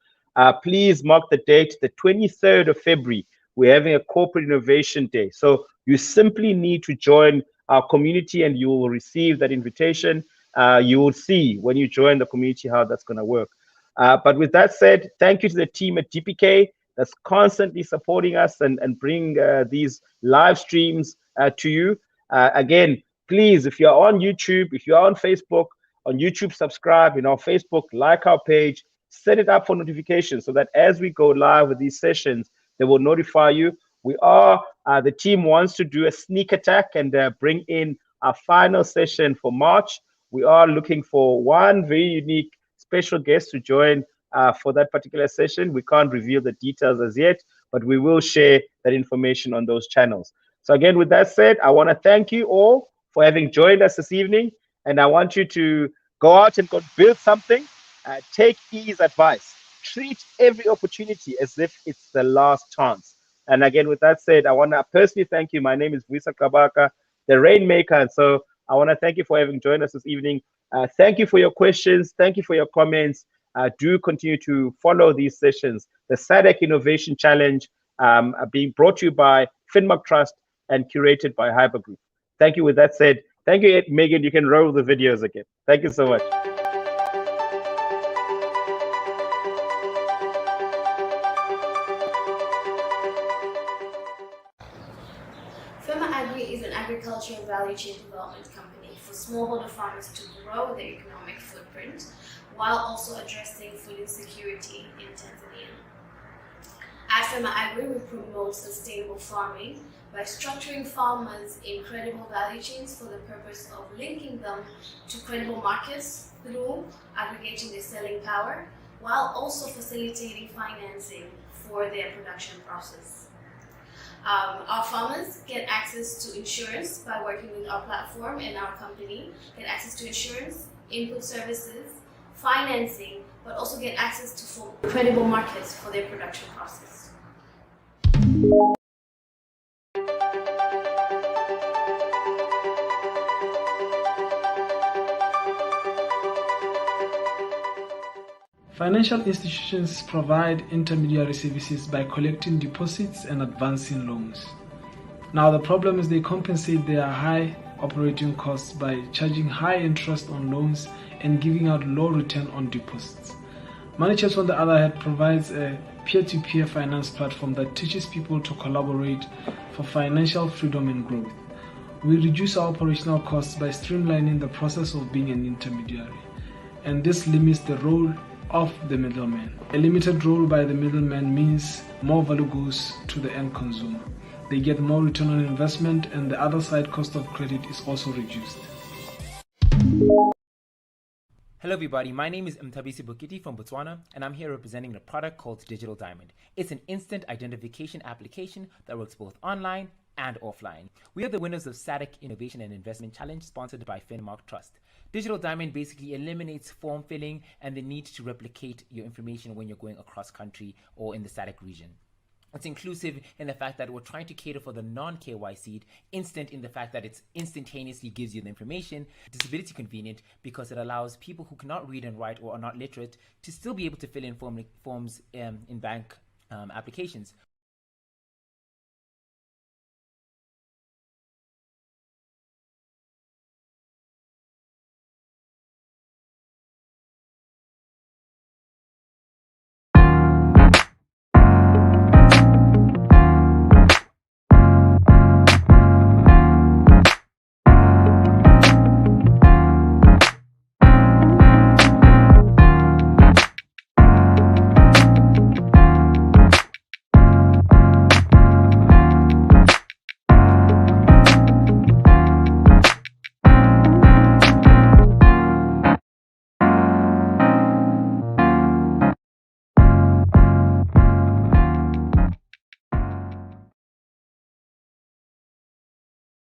please mark the date, the 23rd of February. We're having a corporate innovation day. So you simply need to join our community and you will receive that invitation. You will see when you join the community how that's going to work. But with that said, thank you to the team at DPK that's constantly supporting us and bring these live streams to you. Again, please, if you're on YouTube, if you're on Facebook, on YouTube, subscribe. In our Facebook, like our page, set it up for notifications so that as we go live with these sessions, they will notify you. The team wants to do a sneak attack and bring in our final session for March. We are looking for one very unique special guest to join for that particular session. We can't reveal the details as yet, but we will share that information on those channels. So again, with that said, I want to thank you all for having joined us this evening. And I want you to go out and go build something. Take E's advice. Treat every opportunity as if it's the last chance. And again, with that said, I want to personally thank you. My name is Visa Kabaka, the Rainmaker. And so I want to thank you for having joined us this evening. Thank you for your questions. Thank you for your comments. Do continue to follow these sessions. The SADC Innovation Challenge being brought to you by Finmark Trust and curated by Hyper Group. Thank you. With that said, thank you, Megan. You can roll the videos again. Thank you so much. Is an agriculture and value chain development company for smallholder farmers to grow their economic footprint while also addressing food insecurity in Tanzania. At Fema Agri, we promote sustainable farming by structuring farmers in credible value chains for the purpose of linking them to credible markets through aggregating their selling power while also facilitating financing for their production process. Our farmers get access to insurance by working with our platform, and our company get access to insurance, input services, financing, but also get access to credible markets for their production process. Financial institutions provide intermediary services by collecting deposits and advancing loans. Now the problem is they compensate their high operating costs by charging high interest on loans and giving out low return on deposits. MoneyChest, on the other hand, provides a peer-to-peer finance platform that teaches people to collaborate for financial freedom and growth. We reduce our operational costs by streamlining the process of being an intermediary, and this limits the role of the middleman. A limited role by the middleman means more value goes to the end consumer. They get more return on investment, and the other side cost of credit is also reduced. Hello everybody, my name is Mtabisi Bukiti from Botswana, and I'm here representing a product called Digital Diamond. It's an instant identification application that works both online and offline. We are the winners of SADC Innovation and Investment Challenge, sponsored by Finmark Trust. Digital Diamond basically eliminates form filling and the need to replicate your information when you're going across country or in the SADC region. It's inclusive in the fact that we're trying to cater for the non-KYC, instant in the fact that it instantaneously gives you the information, disability convenient because it allows people who cannot read and write or are not literate to still be able to fill in forms in bank applications